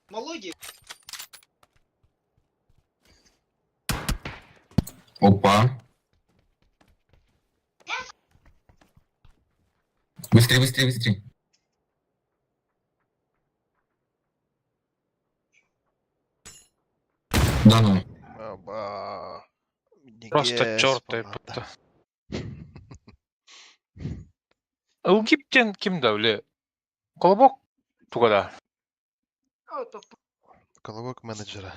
Молодец. Опа. Быстрее. Да ну. Просто чёртый пута. Алгиптен кім дәуле? Колобок туғада. Колобок менеджера.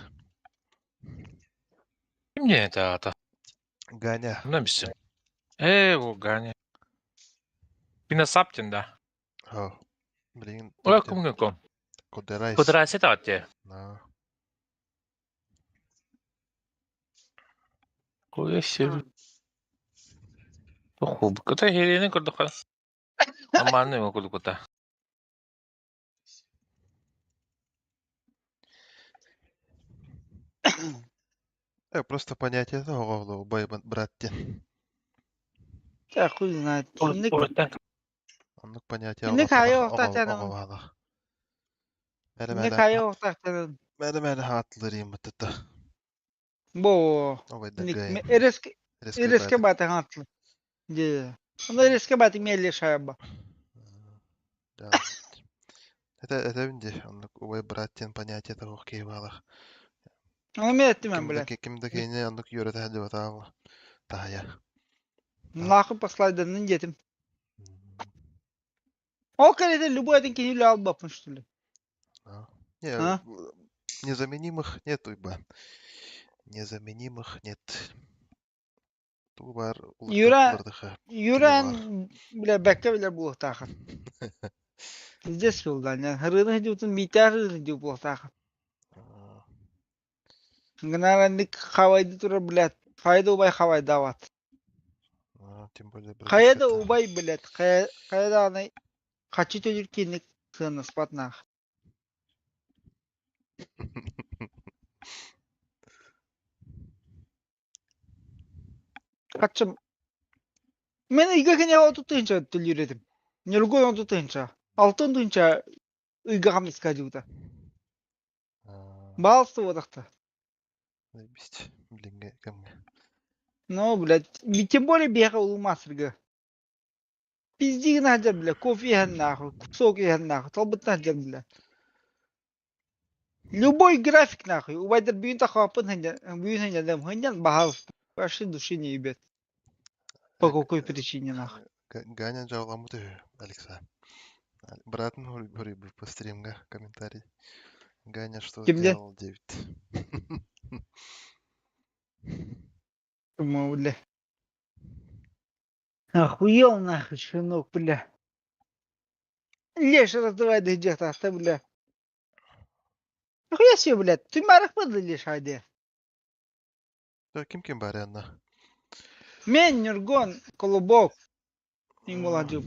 Кім не это ата? Ганя. Кімді білсем? О, Ганя. Пинасаптен, да. Блин. Оля кімге ком? Кодерайс. Кодерайс это атте. Ой, сер. Хуб, ката хелене көрдік қана. Аманы ма көрдік ката. Просто понятие того, что бой браттен. Так, хуй знает. Он понятие. Не кайо тахтанам. Не кайо тахтанам. Määrä haattelin, mutta Бо. Эреске бата хатл. Де. Он эреске бата мели шайба. Да. Это винди, он ой браттен понятие того кивала. Он метти мен блядь. Кимде кейне он йөрөтә хәдә ватала. Тая. Нахуй послайданын жетим. О, когда любой один кинули албапын, что ли? Не, незаменимых нету, ибо. Незаменимых нет. Тубар. Юран, бля, бәккә бля булып тахат. Здесь был, да, не. Хырыны дютун митары дю булып тахат. Гнара ник хавайды тура, блядь. Хайда убай хавай дават. Тем более, Хайда убай, блядь. Хайда анай. Хачи төдір кенік сыны спатнақ. Хачым. Мен үйге кене отутынша тіл үйредім. Нелгой отутынша. Алтын тұнша үйге қамысқа жуыда. Балысты одақты. Ну, блядь. Тем более беға улмасырға. Пиздиги нахер, бля, кофе нахуй, соки нахуй, толбут нахер, бля. Любой график нахуй, убайдер бүйін тақапын бүйін хендем, хенден бахал, ваши души не ебет. По какой причине нахуй? Ганя жауламы ты, Алекса. Братын говори бы по стримга комментарий. Ганя что сделал 9. Бля. Охуел нахуй, щенок, бля. Леш раздавай да где-то, бля. Нахуя себе, блядь, ты марах подалишь, хайде. Да, кем барянна. Мен, Нюргон, Колобок. И молодежь.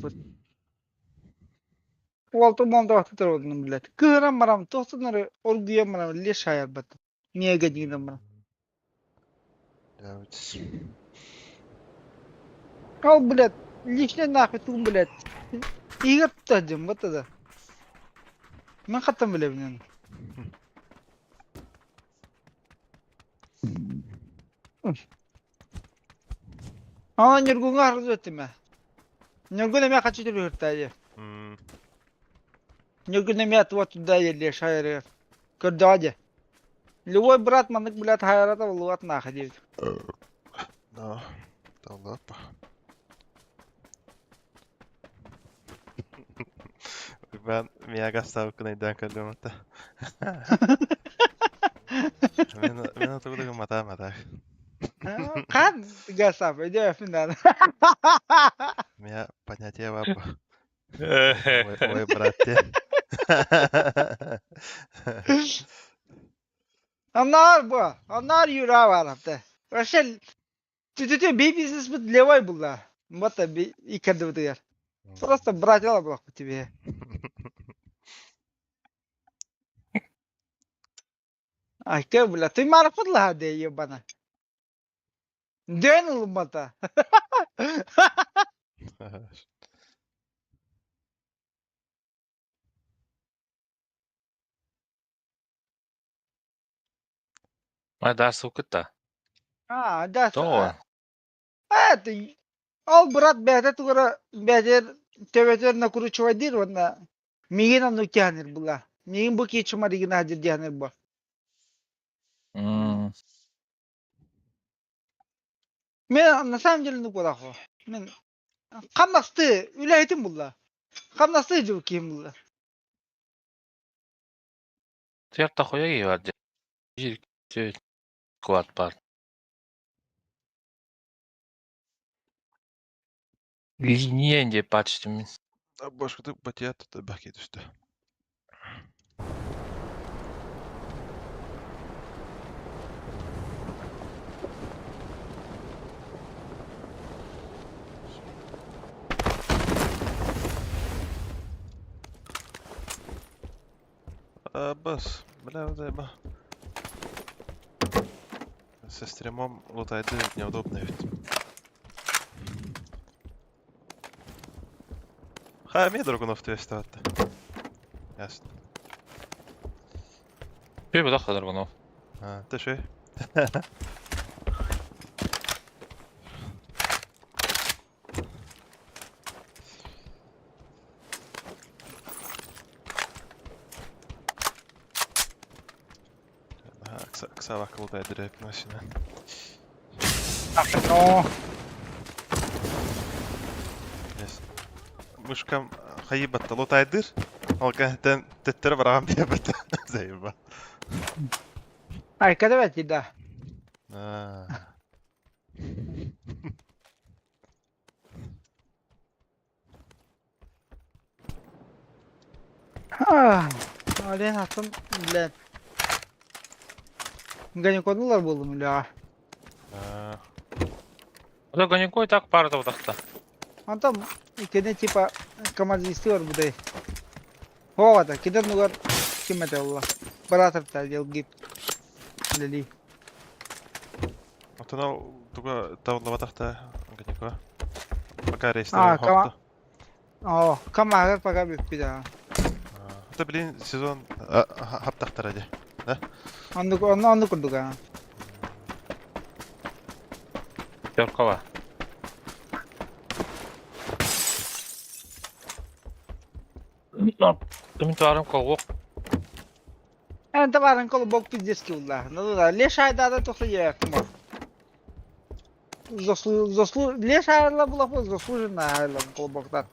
Уалту малдаваты трудно, блядь. Кырам марам, тостынары, оргия марам, леш хайар бат. Мега дигнам марам. Да, вот. Ал, блядь, лично нахуй тун, блядь. Игорь тадим, вот это. Мен хаттам, блядь, блядь. Ана Нюргунга арыз өтті ме? Нюргун әме қачы түрі өрттәйі. Нюргун әме атып отудайы ле шайыры. Көрді аде. Любой брат мандык, блядь, хайрата болу ат нахы дейді. Да, талапа. Ben mega stavkına kaldım hatta. Ben oturduğum matematik. Kan gastав, иди финал. У меня понятие вапа. Ой, братья. Onlar yura var hafta. Вообще, ты бизнес бит левой была. Вот и когда ты. Просто братья было по тебе. Ай, как, бля, ты марафон ладе, ебана. Дэнул мата. А, да, сука-то. А, да. То. А, ты... Ал, брат, бәді туғыра, бәдер, төбетер на күрічуа дейір, онна. Меген анну тянер бұла. Меген бұл кетшіма деген адыр тянер бұл. Мен, на самом деле, ну бұла қо. Мен, қамнасты, үләйтім бұла. Қамнасты жүр кейім бұла. Тепта қоя кейварды. Жир, квад бар. Линейен деп бачтым мен. Башкаты батят да бакет düştü. Бас, бля, ба. Со стримом лутайды неудобно ведь. Мне Драгунов то есть вот. Ясно. Bir bu da kadar bunu. Ты шо? Kısa bakılı da direkt maşına. No. Yes. Muşkam hayıbatta lotaydır. Alkahten tettere varağım diye bata. Zeyba. Ay, kada beti da. Alien hatun bilen. Ганикодулар болдум ля. O da Ганикой так парда удакта. Антам икене типа командисты бар будай. Ховата, кидер нугар кимете алла. Баратыр та дел гип. Лели. Отона туга таунлаватахта Ганикой. Пока рейс кама. Камагар пока биппида. Это, блин, сезон хаптахтаради, да? Анду курдуга. Теркова. Комментарием колбок. Это баран колбок пиздецкий улла. Ну да, леш айдада тухты я кумар. Леш айла була заслуженно айла колбоктар.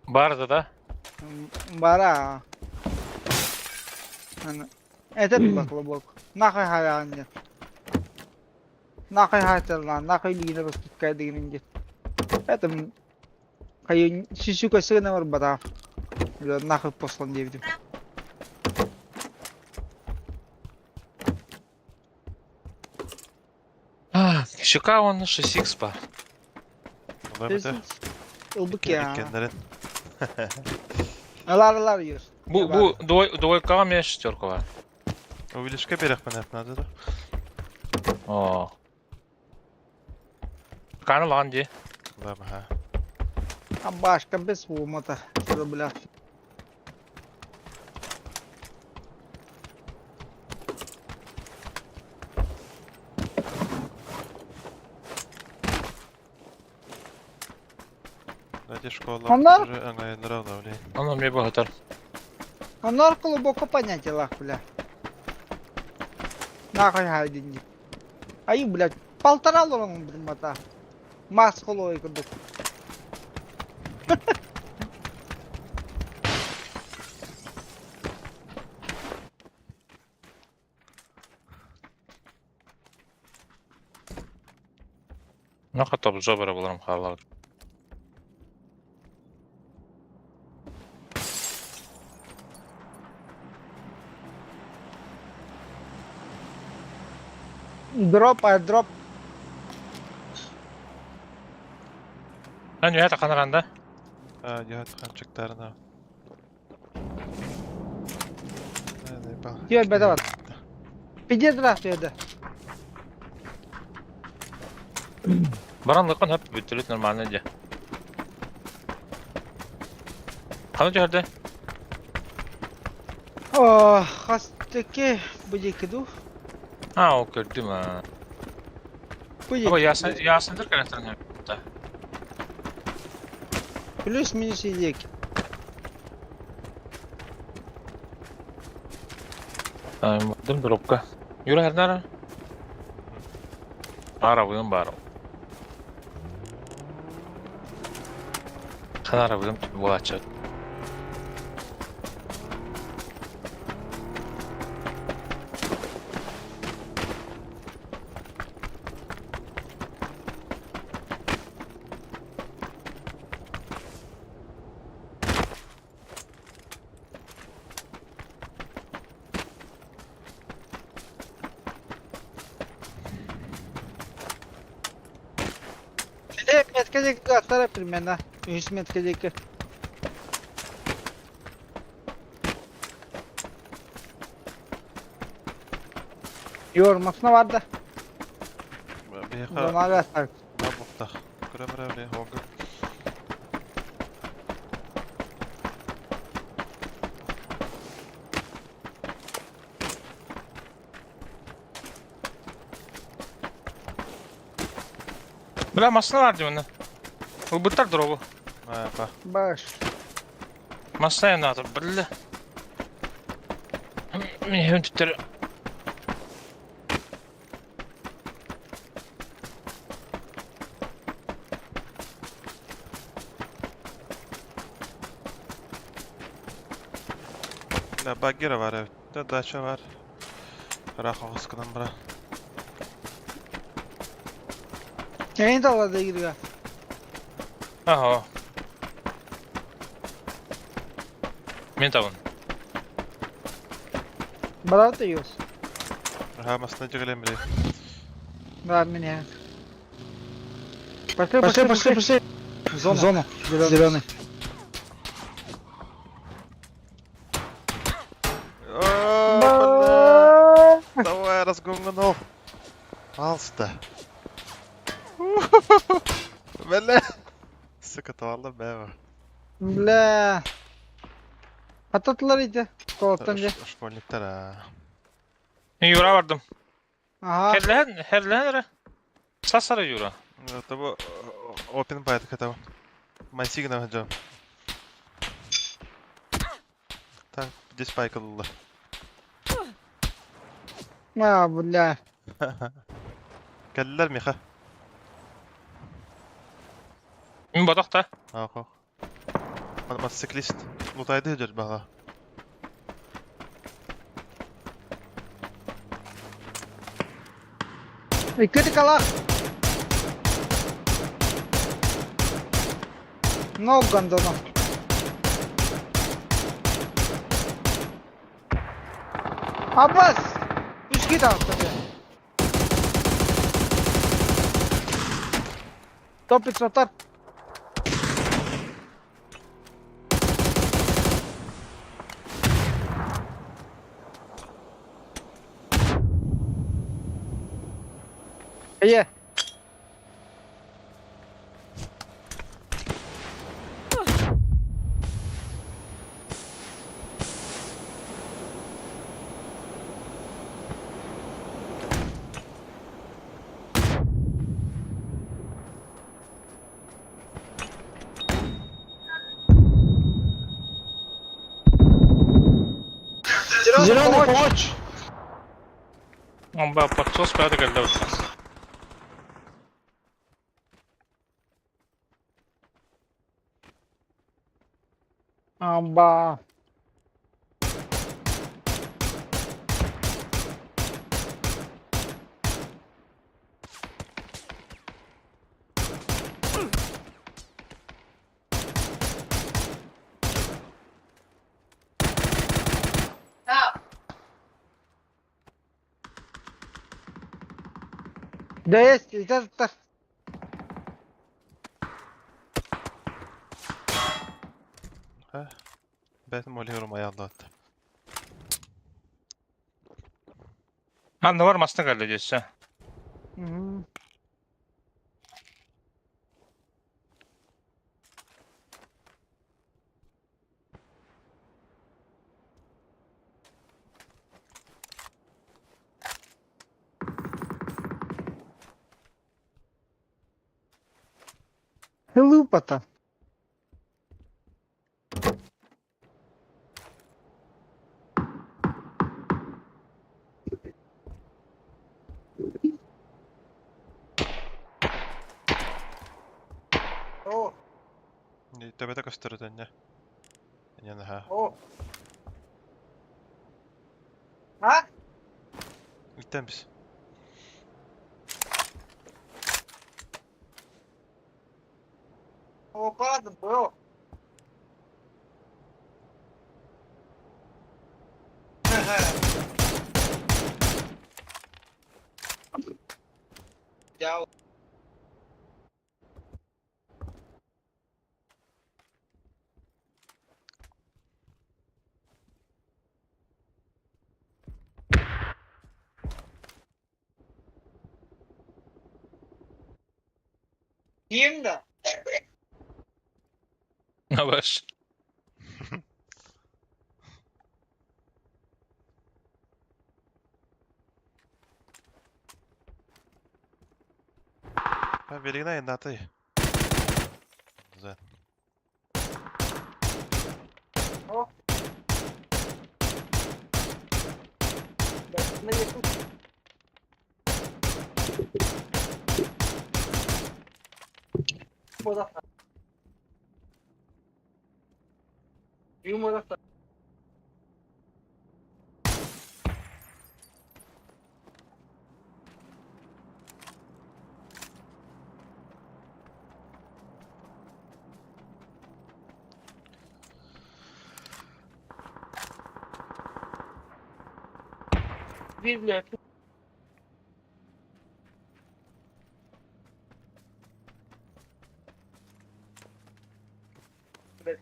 Барда, да? Бара. Это был колбок. Нахуй хаяння. Нахуй хатерлан, нахуй лина распускай дыгнинги. Это кайын шишука сына бар бата. Нахуй послан девдим. Щука он 6х бар. Улбуке. Алар юр. Bu двойка мен шестерка. Увеличка берег, понятно, да? О. Канал анди. Да, ага. Башка без умота. Бля. Ради школы уже аңайындыра блин. Она мне богатар. Onlar глубоко понятие лах, бля. Нахуй хайдинги. Ай, блядь, 1,5 лорон, блин, мата. Мас холой курдук. Наха топ жобера буларым халар. Дроп, айдроп. Hani hata kanaranda? Cihat kançıklarına. Yok, beda var. Pide draft yedi. Baranlıkın hep bütülüt normalde diye. Kanı ceherde? Oh, hastaki bıcık kidu. Ha, o gördüm ha. Ama Yasin'dir karakterin hep. Плюс-минус идейки. Dım dropka. Yürü her nere? Arabıyım baro. Kan arabıyım bu açık. Metkede atlara primena. 100 metkede. Yormasına vardı. Беха. Bunlar yasak. Бабуктах. Күрә-күрә хогы. Бля, машина var diyor ne? Bu bıtar drop'u. Апа. Baş. Машина yana atır. Bля. Мен түттер. Да, багира var. Да, дача var. Раховс кынан бара. Yayın da var da giriyor. Aha. Мен табын. Balat da yiyoruz. Хамасына жигелем биле. Да, меня. Пошли. Зона. Зеленый. Давай, разгонганул. Алста. Бля. Sıkıntı be. Бля. Atlattılar iyice. Kovattan diye. Школьниктер ha. Юра vardım. Aha. Hərləhən Сасара Юра. Это bu open байт этого. Мансигна хожу. Так, здесь пайка лула. А, бля. Келлер миха. Мен батақта. Ахо. Мотоциклист. Лутайды жүр бага. İkkati kala. No gandana. Abbas. Üç git abi. Top 500 atar. İyi. Зеленый помочь. Он был подсос, правда, когда вот. Амба. Да есть, это. Benim oluyorum ayağında attı. Anda var masna geldi diyorsun. Угу. Глупо-то. О, Тебе також стереження. Не нога. о. А? Итемс. О, ладно, бро. Ciao. Diyeyim de. Ne var? Ben vereyim en natay. Güzel. Oh. Ne yapayım? Odaklan. Yum odaklan. Bir bile yapayım. Evet.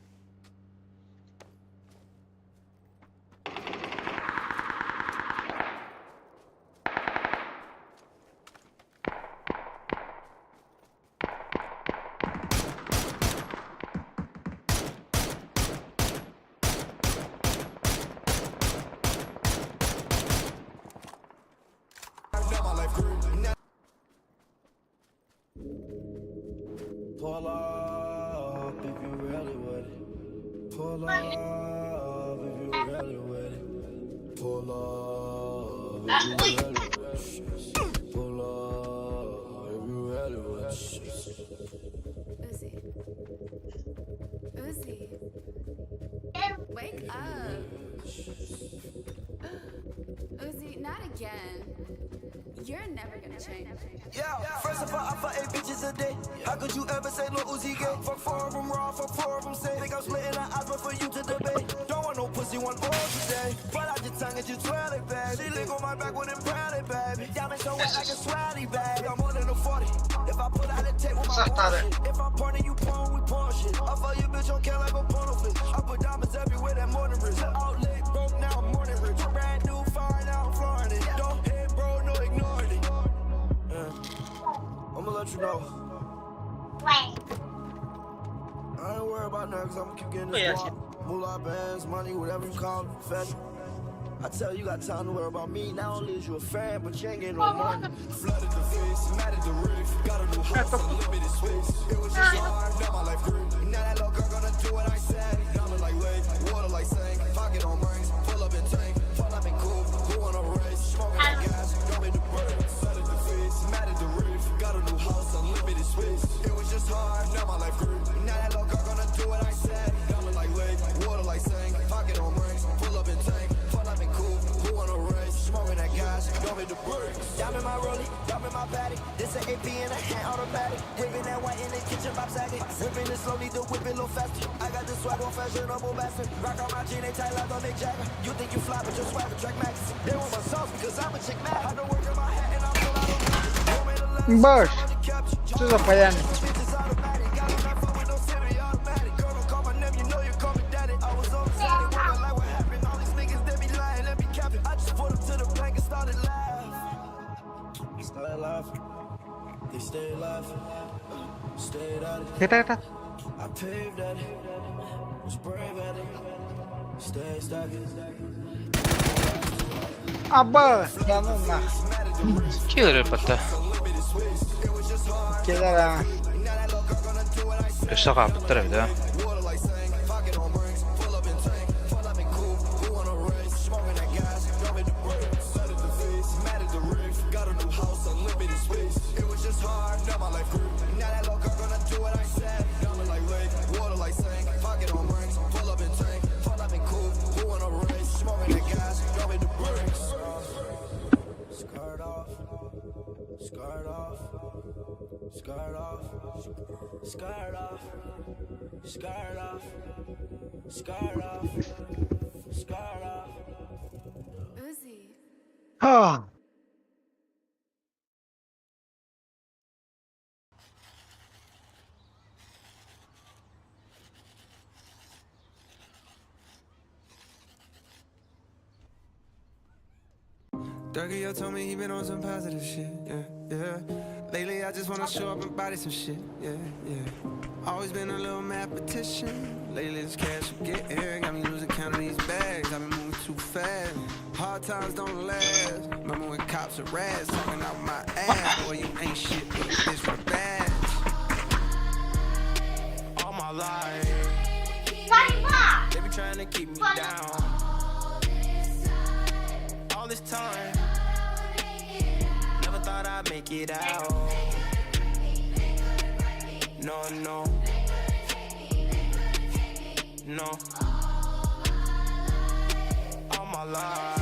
Pull up if you really with it. Pull up if you really with it. Pull up if you really with it. Pull up if you really with it. Uzi. Wake up. Uzi, not again. You're never gonna change. Yeah, first of all, I fuck 8 bitches a day. How could you ever say Lil Uzi gay? Fuck 4 of them raw, fuck 4 of them safe. Think I'm splitting the odds, but for you to debate. Don't want no pussy, want all today. Pull out your tongue and you twirl it, baby. She lick on my back with them proud it, baby. Diamond so wet like a swatty bag. I'm more than a 40. If I put out a tape with my bullshit. If I'm pointing, you porn, we porn shit. I fuck your bitch on can like a porno flick. I put diamonds everywhere, that more than rich. Out late, broke, now I'm more than rich. Brand new, fire, now I'm flooring it. Don't hit, bro, no ignoring it. I'ma let you know. I ain't worried about nothing, cause I'ma keep getting this guap. Moolah bands, money, whatever you call it, fashion. I tell you, you got time to worry about me. Not only is you a fan, but you ain't getting no money. Flooded the face, mad at the roof. Got a new house, unlimited space. It was just hard, now my life grew. Now that little girl gonna do what I said. Diamond like lake, water like sink. Pocket on rings, pull up in tank. Pull up in coupe, who wanna race? Smoking that gas, don't make the bird. Flooded the face, mad at the roof. Got a new house, unlimited space. It was just hard, now my life grew. Now that little girl gonna do what I said. Diamond like lake, water like sink. Pocket on rings, pull up in tank. Pull up in coupe, who wanna race? Smoking that gas, don't make the bird. Diamond my rollie, diamond my patty. This an AP in a hand automatic. Whipping that white in the kitchen, pop sagging. Whipping it slowly, to whip it a little faster. I got this swag on fashionable bastard. Rock on my jean, they tight like on Mick Jagger. You think you fly, but your swag with track max. They want my sauce because I'm a chick mad. I don't work in my hat and I'm full out of Boş. Что за паяны? Это. Аба, да ну нахуй. Killer batta. Keder ha. Eşek apıttır evde. Skirt off, skirt off, skirt off, skirt off, skirt off, skirt off. Uzi. Ha. Dougie told me he been on some positive shit, yeah. Lately I just wanna show up and body some shit, yeah, yeah. Always been a little mathematician. Lately this cash I'm getting got me losing count of these bags. I've been moving too fast. Hard times don't last. Remember when cops are rats talking out my ass? Boy, you ain't shit, but it's for bad. All my life, they be trying to keep me down. All this time, never thought I'd make it out. No, no, no. All my life,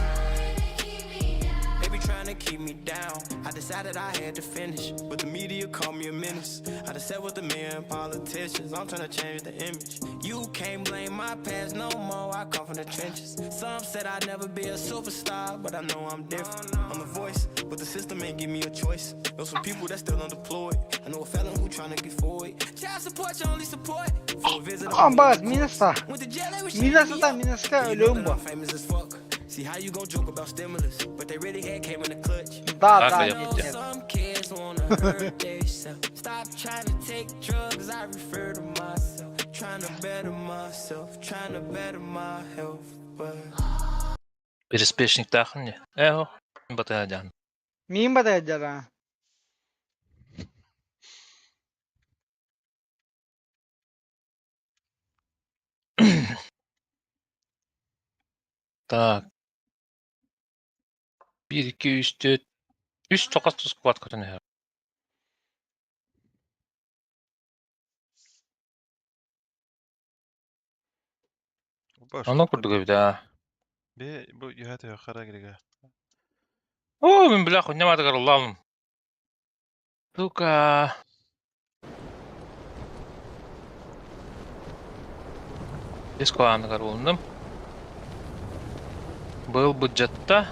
they be trying to keep me down. I decided I had to finish, but the media called me a menace. I just sat with the men politicians. I'm trying to change the image. You can't blame my past no more. I come from the trenches. Some said I'd never be a superstar, but I know I'm different. I'm the voice, but the system ain't give me a choice. Know some people that still undeployed. I know a felon who trying to get forward. Child support, your only support. For a visit, Bak Minas'ta. Minas'ta ölüyorum bu. famous as fuck. See how you gon' joke about stimulus, but they really had came in the clutch. Daha Some kids wanna hurt themselves. Stop trying to take drugs, I refer to myself. Trying to better myself, trying to better my health, but... Переспешник тахын не? Эхо, батаядян. Мин badayacağım. Так. 1, 2, 3, 4. 3 tokat tuz kuvat katını her. Ana kurduk bir daha. Bu yuhata yukarı girge. Oo, min billah ne madde kar Allah'ım. Luka. Esko anı kar olundum. Был бюджетта.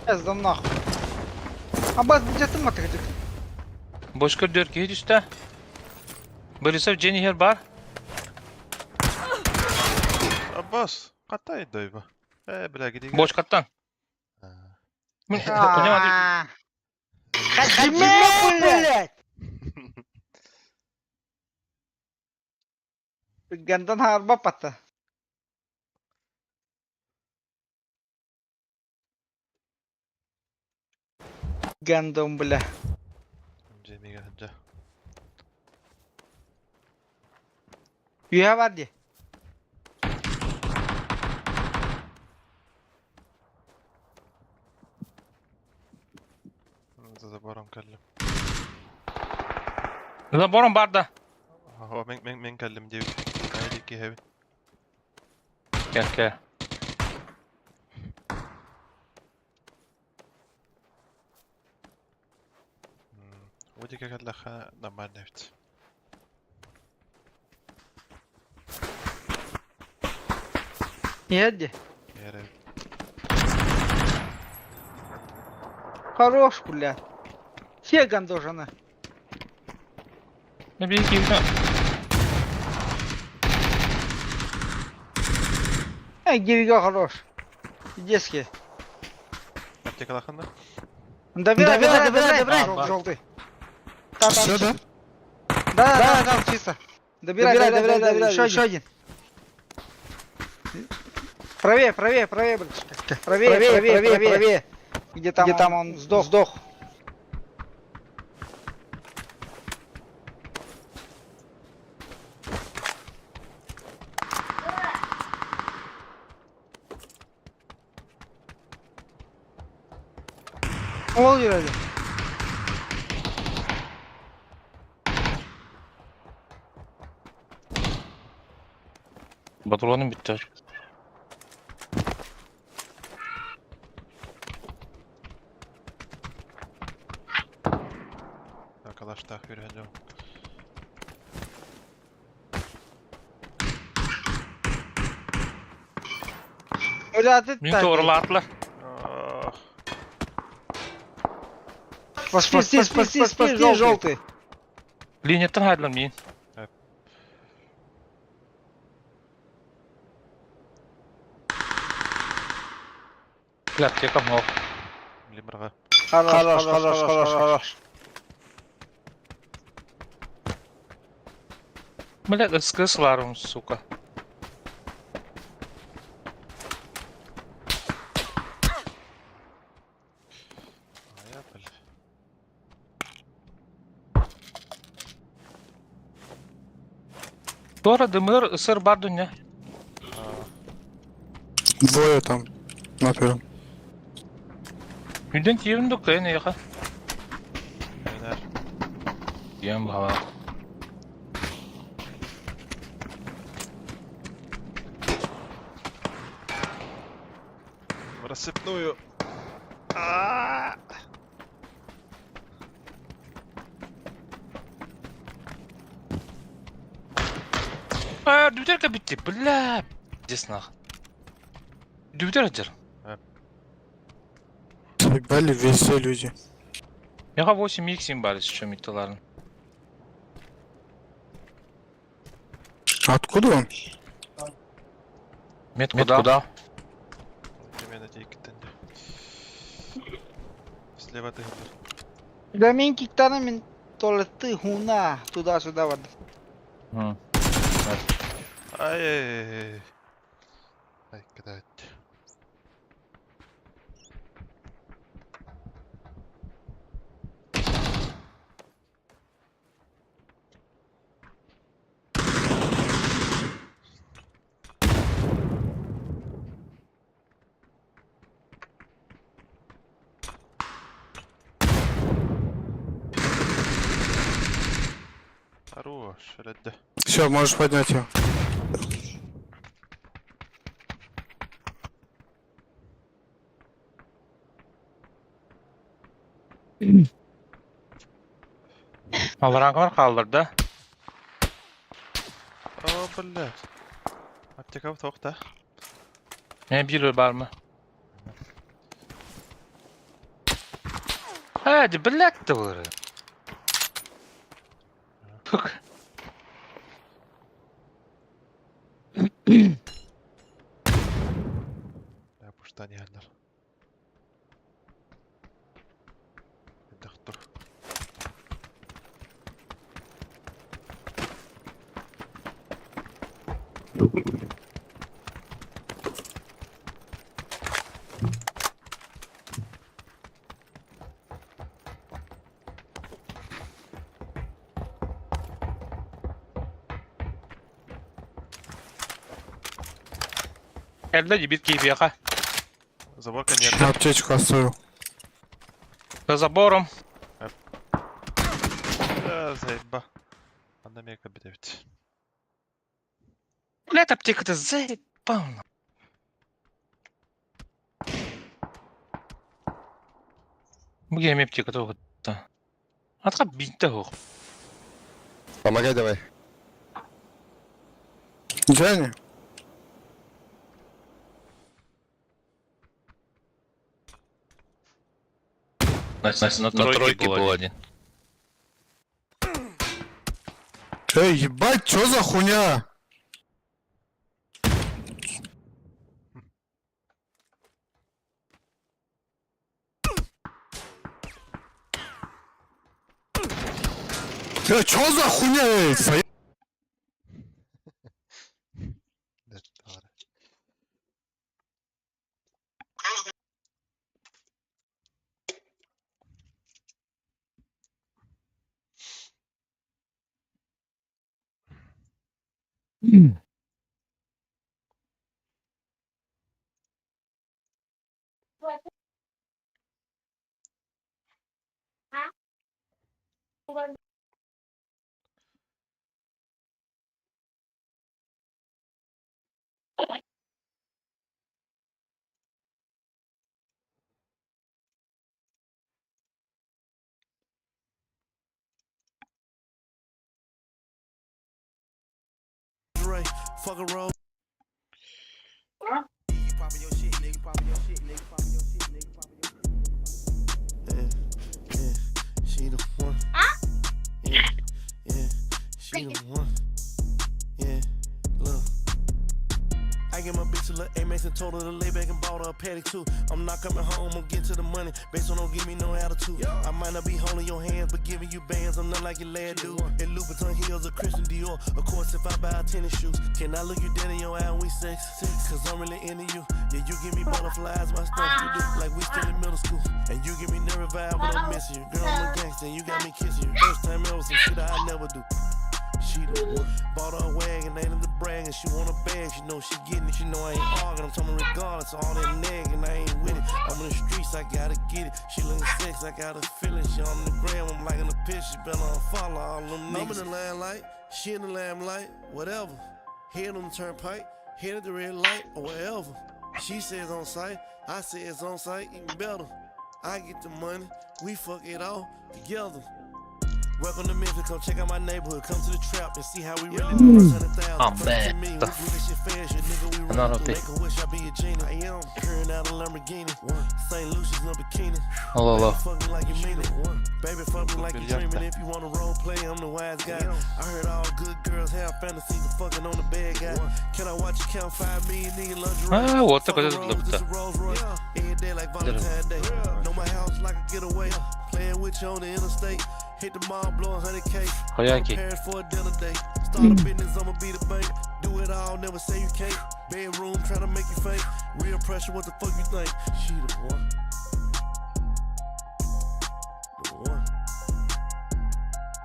Yazdım nah. Abbas budjetim mi atacak? Boşkır diyor ki hiç üstte. Borisov Jenny her bar. Abbas, katay dayı. Bile gidiyor. Boş kattan. Ne madde? Kaçma kullet. Gandan harba patı. Gandom bile. Cemi'ye hınca. Üye var diye. Zaza boram kellim. La boron barda. هو من كلم ديوي هاي كي هبي Gel. ودي كاكد لخا نما نفت Yeди. يا رب Хорош, блядь. Все гандожаны. Ne bileyim ki Гирига хорош. Детский. аптека лаханда Добирай. Желтый. Все, да? Да, чисто. Добирай. Еще один. Правее, братишка. Правее. Где там он сдох. Ol yürüdü. Batırmanın bitti. Arkadaşlar yürüyeceğim. Öyle adet Min doğru atla. Спаси, желтый. Линияттан хайдылан мин. Клятке кам хок. Лимрага. Хорош. Блядь, скисларом, сука. Тора, Демир, сир Бардуня. Двое там, на первом. Үйден тиемдік қайын еқа. Ем бала. В рассыпную. Дүйтерка бітті, бля. Здесь нах. Дүйтер жер. Съебали все люди. Яға 8х бар, еще митталарын. Откуда он? Мет куда? Примерно тейкеттенде. Слева ты. Да мен киктаны мен толытты хуна туда-сюда варды. Ай-яй-яй. Ай, кидать. Хорош, Редда. Все, можешь поднять его. Алараңғар қалдырды. О, блядь. Аптека в тоқта. Мен bir бар mı? Hadi блядь doğru. Bak. Ya bu штани geldiler. Dur. Geldi bir gibi yaka. Заборка нет. Аптечку оставил. За забором. Заеба. Она мека бедевит. Блядь, аптека-то заебал. Бге ми аптека-то вот-то. Атқа бить-то хоқ. Помогай давай. Джанни? На тройке был один. Эй, ебать, что за хуйня? Что за хуйня, эй? Fuck around. She the one. Yeah, she the one. Yeah, look. I get my bitch a little Amex and told her to lay back and bought her a paddock too. I'm not coming home, I'm getting to the money. Based on don't give me no attitude. I might not be holding your hands, but giving you bands. I'm not like your lad dude. And Louboutin heels or Christian Dior. Of course, if I buy tennis shoes, can I look you dead in your eye when we sex? Cause I'm really into you. Yeah, you give me butterflies, my stuff you do. Like we still in middle school. And you give me nervous vibe when I'm missing you. Girl, I'm a gangster, you got me kissing you. First time ever, some shit I never do. She the one. Bought her a wagon, ain't in the brag, and she want a bag. She know she getting it, she know I ain't arguing. I'm talking regardless, all that nagging, I ain't with it. I'm in the streets, I gotta get it. She looking sex, I got a feeling. She on the gram, I'm liking the picture. She better unfollow all them niggas. I'm in the limelight, she in the limelight, whatever. Head on the turnpike, head at the red light, or whatever. She says on site, I say it's on site, even better. I get the money, we fuck it all together. Welcome to Memphis, come check out my neighborhood. Come to the trap and see how we really do. I'm bad. Another thing. I am carrying out a Lamborghini. St. Lucia's in a bikini. Allah. Fuck me like you mean it. Baby, fuck me like you dreaming. If you want to role play, I'm the wise guy. I heard all good girls have fantasies of fucking on the bad guy. Can I watch you count 5 million nigga lingerie? Вот так вот это. Every day like Valentine's Day. Know my house like a getaway. Playing with you on the interstate. Hit the mall, blow 100K. Prepare for a dinner date. Start a business, I'ma be the bank. Do it all, never say you can't. Bedroom, trying to make you faint. Real pressure, what the fuck you think? She the one. The one.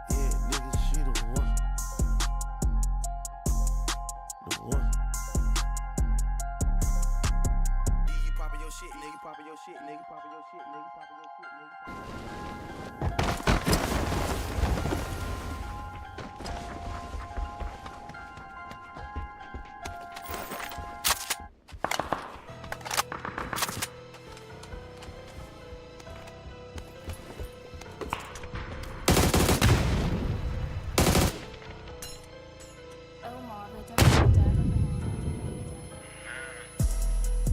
Yeah, nigga, she the one. The one. You poppin' your shit, nigga, poppin' your shit, nigga, poppin' your shit, nigga, poppin' your shit, nigga.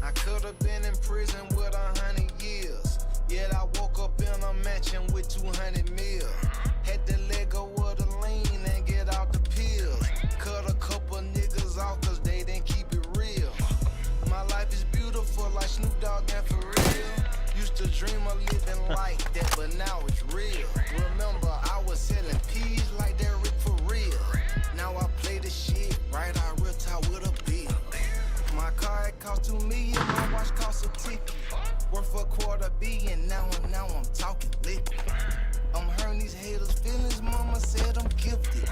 I could have been in prison with 100 years. Yet I woke up in a mansion with 200 mil. Had to let go of the lean and get out the pills. Cut a couple niggas off cause they didn't keep it real. My life is beautiful like Snoop Dogg and for real. Used to dream of living like that, but now it's real. Remember, I was selling peas like Derrick for real. Now I play the shit right, I real talk with a bill. My car it cost 2 million, my watch cost a ticket. Worth a $250 million, now I'm talking liquid. I'm hurting these haters' feelings, mama said I'm gifted.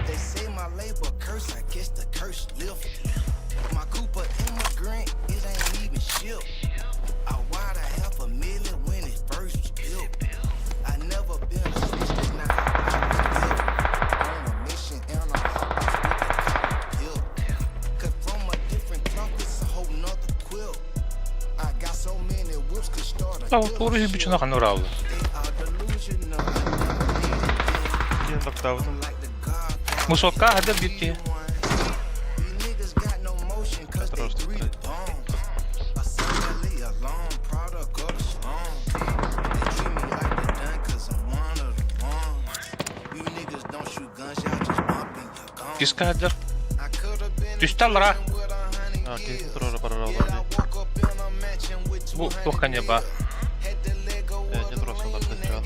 They say my labor curse, I guess the curse lifted. My Cooper immigrant, it ain't even shipped. I wired $500,000 when it first was built. I never been a snitch, now I was built. On a mission and I'm out with the pill. Cause from a different cloth, it's a whole nother quilt. I got so many whips could start a А вот тоже бичу на хану равлы. Мусока ada битки. Кискадер. Түсталра. Bu плохо неба. Не тросило сначала.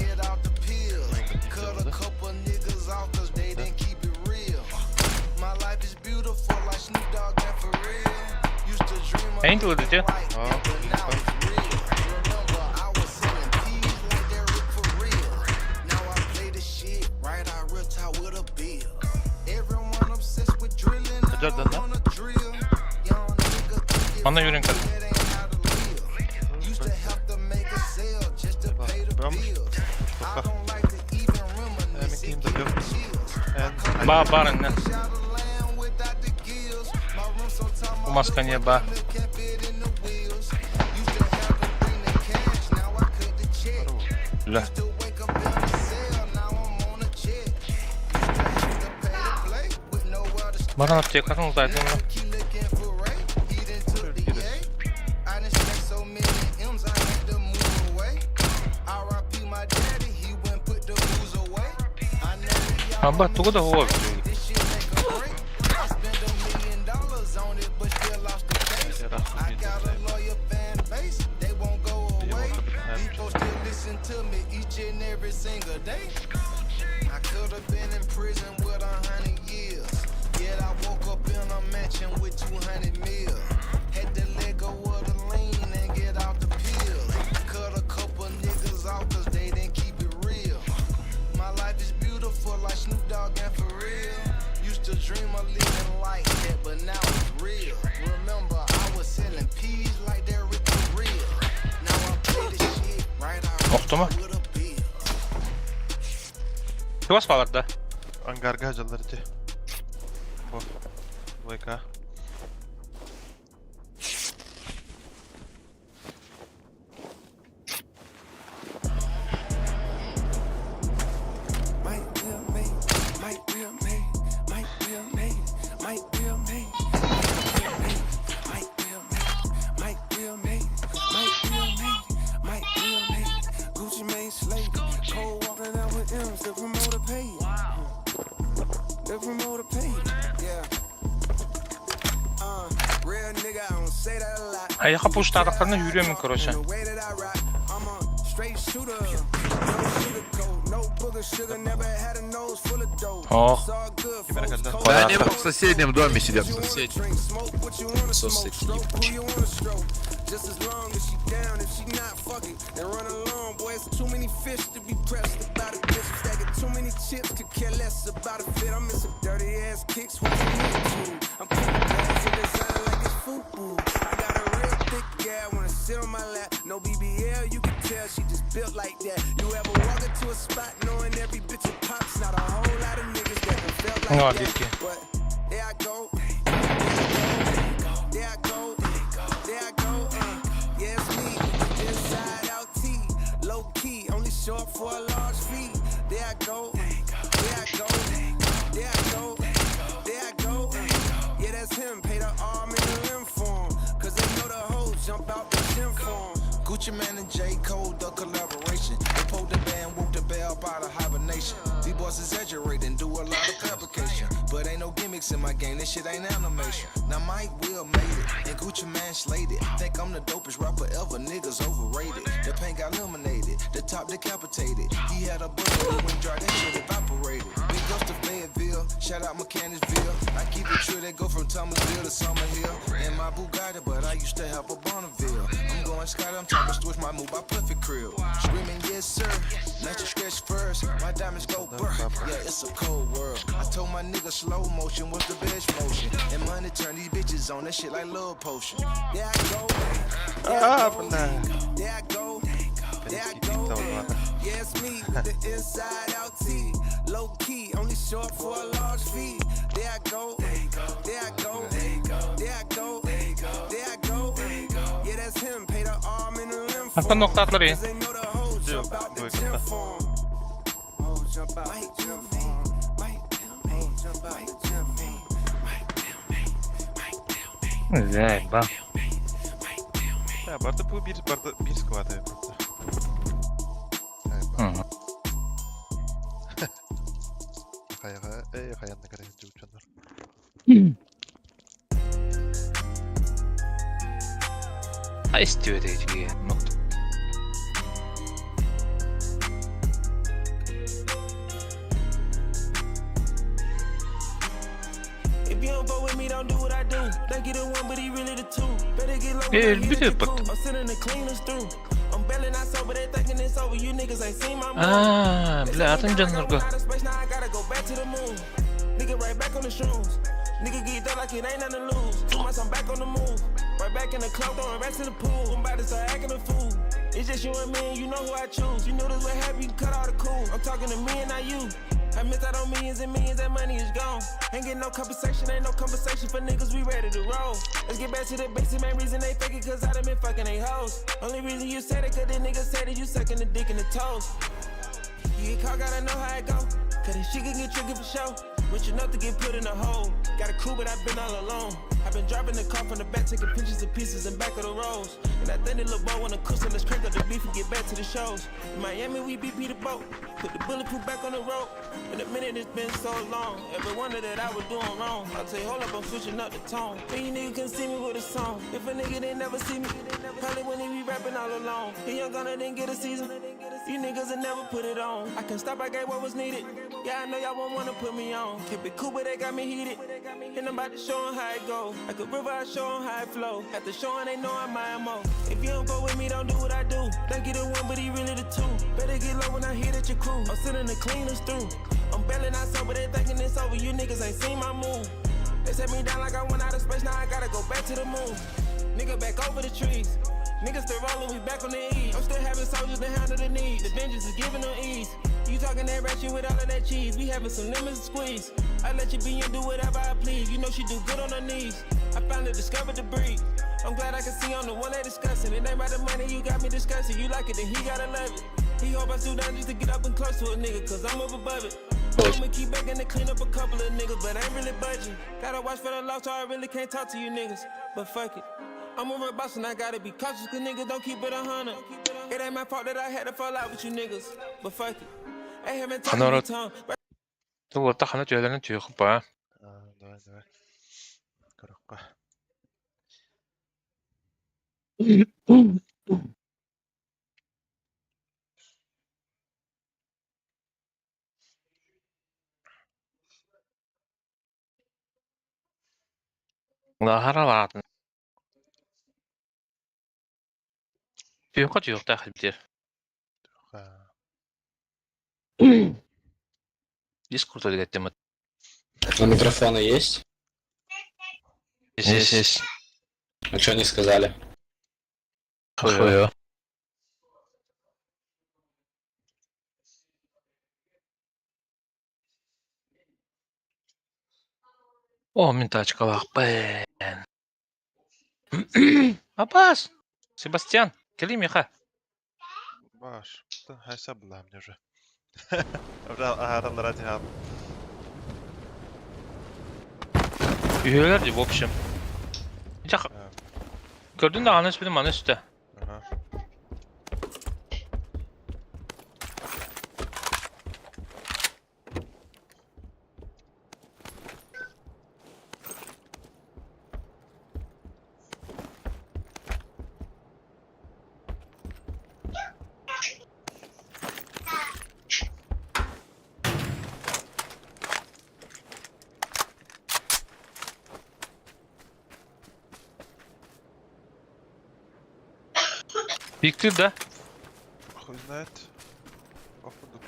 Ain't do it, yeah. Jordan, да? Она Юренко. Ба барın ne? Bu maska niye ba? La. Bana aptekasını uzaydın mı? Aba tuh dah hoor. Ахмед got a loyal fan base, they won't go away. People still listen to me each and every single day. I could have been in prison with 100 years, yet I woke up in a mansion with 200 mil. Had to let go of the lean and get out the pill. Cut a couple niggas off cause they didn't keep it real. My life is beautiful like Snoop Dogg and for real. Used to dream of living like that, but now it's real. Remember, I was selling peas like they're real. Now I play this shit right out with a bill. Кто вас паларда? Ангарга жалдырды. ВК. Аяққа пушта атақтарына үйремін, короче. Ох. Да они в соседнем доме сидят, в соседнем. Just as long as she down, if she not fucking and run along, boy, it's too many fish to be pressed about a bitch. Stacking too many chips, could care less about a fit. I'm in some dirty ass kicks, what you need to? I'm putting bags in design like it's FUBU. I got a real thick gal, wanna sit on my lap. No BBL, you can tell she just built like that. You ever walk into a spot knowing every bitch of pops? Not a whole lot of niggas that can felt like that. But there I go, there I go. Yeah, it's me, inside out T, low key, only short for a large fee. There I go, there I go, there I go, there I go. Yeah, that's him, pay the arm and the limb for him, cause they know the hoes jump out the gym for him. Gucci Man and J. Cole, the collaboration. They pulled the band, whooped the bell up out of hibernation. These boys exaggerate and do a lot of fabrication. But ain't no gimmicks in my game, this shit ain't animation. Now Mike Will made it, and Gucci Man slayed it. Think I'm the dopest rapper ever, niggas overrated. The paint got eliminated, the top decapitated. He had a bullet when dry, that shit evaporated. Big ups to Fayetteville, shout out Mechanicsville. I keep it true, they go from Thomasville to Summerhill. In my Bugatti, but I used to have a Bonneville. I'm going Scott, I'm talking switch my move, I perfect crib. Screaming, yes sir, not your stretch first. My diamonds go burr, yeah, it's a cold world. I told my nigga slow motion was the best motion. And money turn these bitches on, that shit like love potion. There I go, there I go, there I go, there I go. Yeah, it's me with the inside out T. Low key, only short for a large fee. There I go, there I go, there I go, there I go. Yeah, that's him, pay the arm and the limb for him. Hatta nokta atları iyi. They know the hoes jump out the gym for him. Hoes jump out the gym for him. Hoes jump out the gym for him. Güzel, bak. Ya, barda bu bir squad ya. Kayağına göre uçanlar. Ha istiyor diye nokta. If you don't go with me, don't do what I do. Think you the one, but he really the two. Better get low. I'm sending the cleaners through. I'm belling out sober, they thinking it's over. You niggas ain't seen my move. Bля, atın canlarga. Now I gotta go back to the moon. Nigga right back on the shrooms. Nigga get that like it ain't nothing to lose. 2 months I'm back on the move. Right back in the club, going back to the pool. I'm about to start acting a fool. It's just you and me, and you know who I choose. You know this what happen, you can cut all the cool. I'm talking to me and not you. I missed out on millions and millions, that money is gone. Ain't getting no compensation, ain't no conversation for niggas, we ready to roll. Let's get back to the basic, main reason they fake it, cause I done been fucking they hoes. Only reason you said it, cause the niggas said it, you sucking the dick in the toes. You get caught, gotta know how it go. Cause this shit can get tricky for sure. Rich enough to get put in a hole. Got a crew, but I've been all alone. I've been driving the car from the back, taking pictures of pieces in back of the roads. And I think that little boy wanna cook, so let's crank up the beef and get back to the shows. In Miami, we BP the boat. Put the bulletproof back on the road. In a minute, it's been so long. Every wonder that I was doing wrong. I'll tell you, hold up, I'm switching up the tone. Then you niggas can see me with a song. If a nigga didn't never see me, probably when he be rapping all alone. The young gunner didn't get a season. You niggas will never put it on. I can stop, I gave what was needed. Yeah, I know y'all won't wanna put me on. Keep it cool, but they got me heated. And I'm about to show 'em how it go. Like a river, I show 'em how it flow. After showing, they know I'm my MO. If you don't go with me, don't do what I do. Think you the one, but he really the two. Better get low when I hear that your crew. I'm sending the cleaners through. I'm bailing out sober, they thinking it's over. You niggas ain't seen my move. They set me down like I went out of space, now I gotta go back to the moon. Nigga back over the trees. Niggas still rolling, we back on the E. I'm still having soldiers to handle the need. The vengeance is giving them ease. You talking that ratchet with all of that cheese. We having some lemons to squeeze. I let you be and do whatever I please. You know she do good on her knees. I finally discovered the breed. I'm glad I can see I'm the one they discussing. It ain't about the money you got me discussing. You like it, then he gotta love it. He hope I stood down just to get up and close to a nigga, cause I'm up above it. I'ma keep begging to clean up a couple of niggas, but I ain't really budging. Gotta watch for the loss, so I really can't talk to you niggas. But fuck it. I'm a real boss and I gotta be cautious, cause niggas don't keep it 100. It ain't my fault that I had to fall out with you niggas. But fuck it. I haven't talked to you tongue. Тут тахана түйелерін түйеқіп ба. Давай. Коротко. Лахаралатын. Түйеққа түйеқта қылбдер. Дискурс өлі кәттемет. На микрофоны есть? Есть. А что не сказали? Хуё. О, мен тачкалақ бән. Апас! Себастьян, келей меха. Баш. Хайса была мне уже. Ради хаб. Üyeler de, в общем. Gördün de anış benim anış üstte. Виктор, да? Хуй знает. Походу.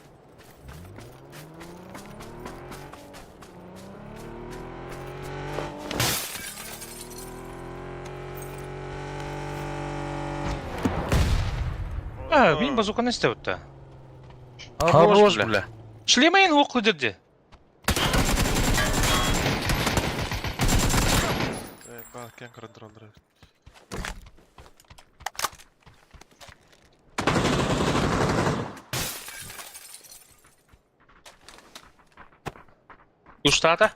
Мен базуканы істеуітті. Хорош, бля. Шлемейін оқы деді. Балкен контролдер. Устата?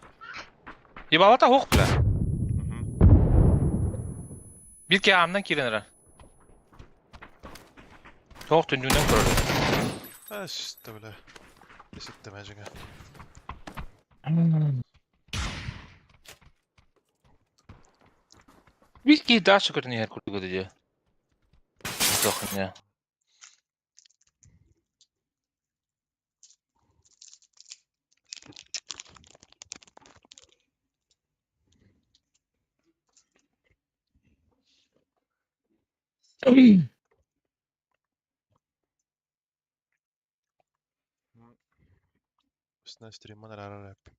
Ебалата хоқ, бля. Bir kere amdan kirenir. Çok döndüğünden görürüm. İşte böyle. Eşittim acıga. Bir kere daha çıkırdın yer kurdu diye. Bakın ya. С стрима на рэп.